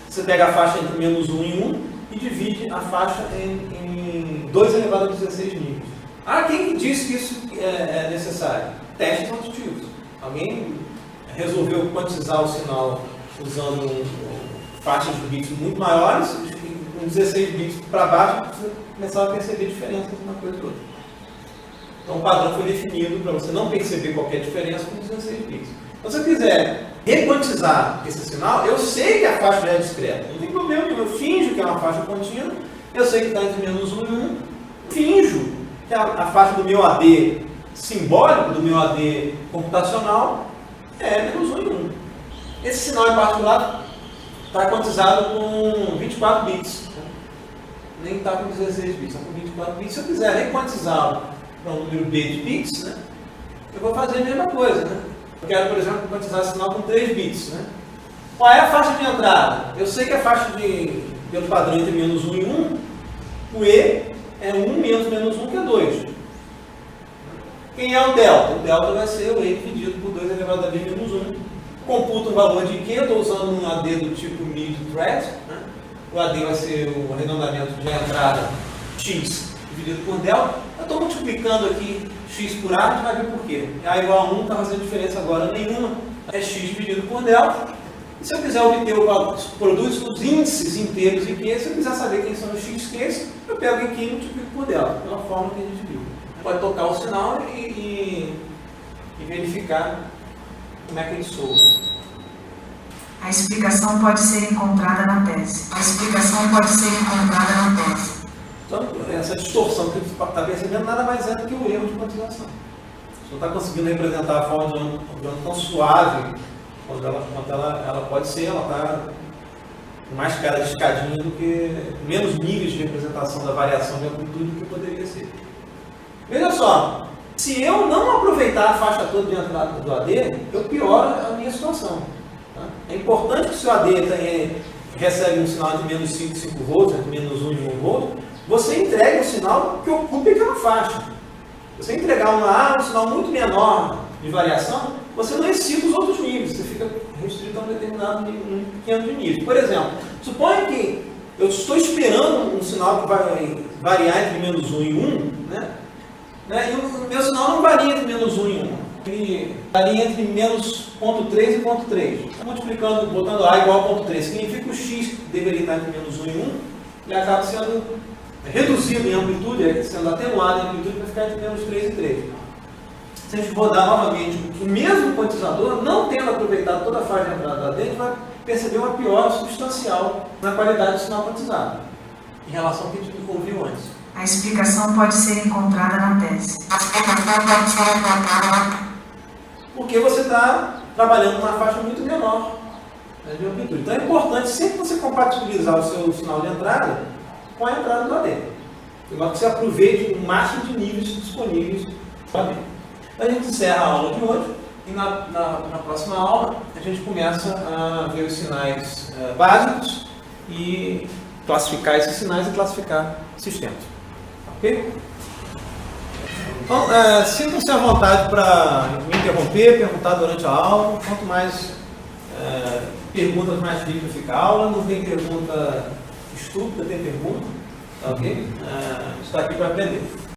Você pega a faixa entre menos 1 e 1 e divide a faixa em 2 elevado a 16 níveis. Quem disse que isso é necessário? Testes auditivos. Alguém resolveu quantizar o sinal usando faixas de bits muito maiores, com 16 bits para baixo, você começava a perceber diferença entre uma coisa e outra. Então o padrão foi definido para você não perceber qualquer diferença com 16 bits. Então, se eu quiser requantizar esse sinal, eu sei que a faixa já é discreta. Não tem problema nenhum. Eu finjo que é uma faixa contínua, eu sei que está entre menos 1 e 1, finjo que a faixa do meu AD simbólico, do meu AD computacional, é menos 1 e 1. Esse sinal em particular está quantizado com 24 bits. Né? Nem está com 16 bits, está com 24 bits. Se eu quiser requantizá-lo para um número B de bits, né, eu vou fazer a mesma coisa. Né? Eu quero, por exemplo, quantizar esse sinal com 3 bits. Né? Qual é a faixa de entrada? Eu sei que a faixa pelo padrão entre menos 1 e 1, o E é 1 menos 1, que é 2. Quem é o delta? O delta vai ser o E dividido por 2 elevado a B menos 1. Computa um valor de Q, eu estou usando um AD do tipo mid-thread. Né? O AD vai ser o arredondamento de entrada X dividido por delta. Eu estou multiplicando aqui X por A, a gente vai ver por quê. A igual a 1 não está fazendo diferença agora nenhuma. É X dividido por delta. E se eu quiser obter o valor, produz os índices inteiros em Q, se eu quiser saber quem são os XQs, eu pego em Q e multiplico por delta, pela forma que a gente viu. Pode tocar o sinal e verificar como é que ele soa. A explicação pode ser encontrada na tese. Então, essa distorção que você está percebendo nada mais é do que o erro de quantização. Você não está conseguindo representar a forma de onda tão suave quando ela pode ser, ela está mais cara de escadinha do que menos níveis de representação da variação de amplitude do que poderia ser. Veja só, se eu não aproveitar a faixa toda de entrada do AD, eu pioro a minha situação. Tá? É importante que se o AD recebe um sinal entre menos 5 e 5 volts, entre menos 1 e 1 volt, você entregue um sinal que ocupe aquela faixa. Se você entregar um sinal muito menor de variação, você não excita os outros níveis, você fica restrito a um determinado um pequeno de nível. Por exemplo, suponha que eu estou esperando um sinal que vai variar entre menos 1 e 1, e o meu sinal não varia entre menos 1 e 1. Ele varia entre menos 0,3 e 0,3. Multiplicando, botando A igual a 0,3, significa que o X que deveria estar entre menos 1 e 1, ele acaba sendo reduzido em amplitude, sendo atenuado em amplitude para ficar entre menos 3 e 3. Se a gente rodar novamente o mesmo quantizador, não tendo aproveitado toda a faixa de entrada dentro, a gente vai perceber uma piora substancial na qualidade do sinal quantizado, em relação ao que a gente ouviu antes. A explicação pode ser encontrada na tese. Porque você está trabalhando numa faixa muito menor de amplitude. Então é importante sempre você compatibilizar o seu sinal de entrada com a entrada do AD. De modo que você aproveite o máximo de níveis disponíveis do AD. Então a gente encerra a aula de hoje e na próxima aula a gente começa a ver os sinais básicos e classificar esses sinais e classificar sistemas. Ok? Então, sintam-se à vontade para me interromper, perguntar durante a aula. Quanto mais perguntas, mais rica fica a aula. Não tem pergunta estúpida, tem pergunta. Ok? Está aqui para aprender.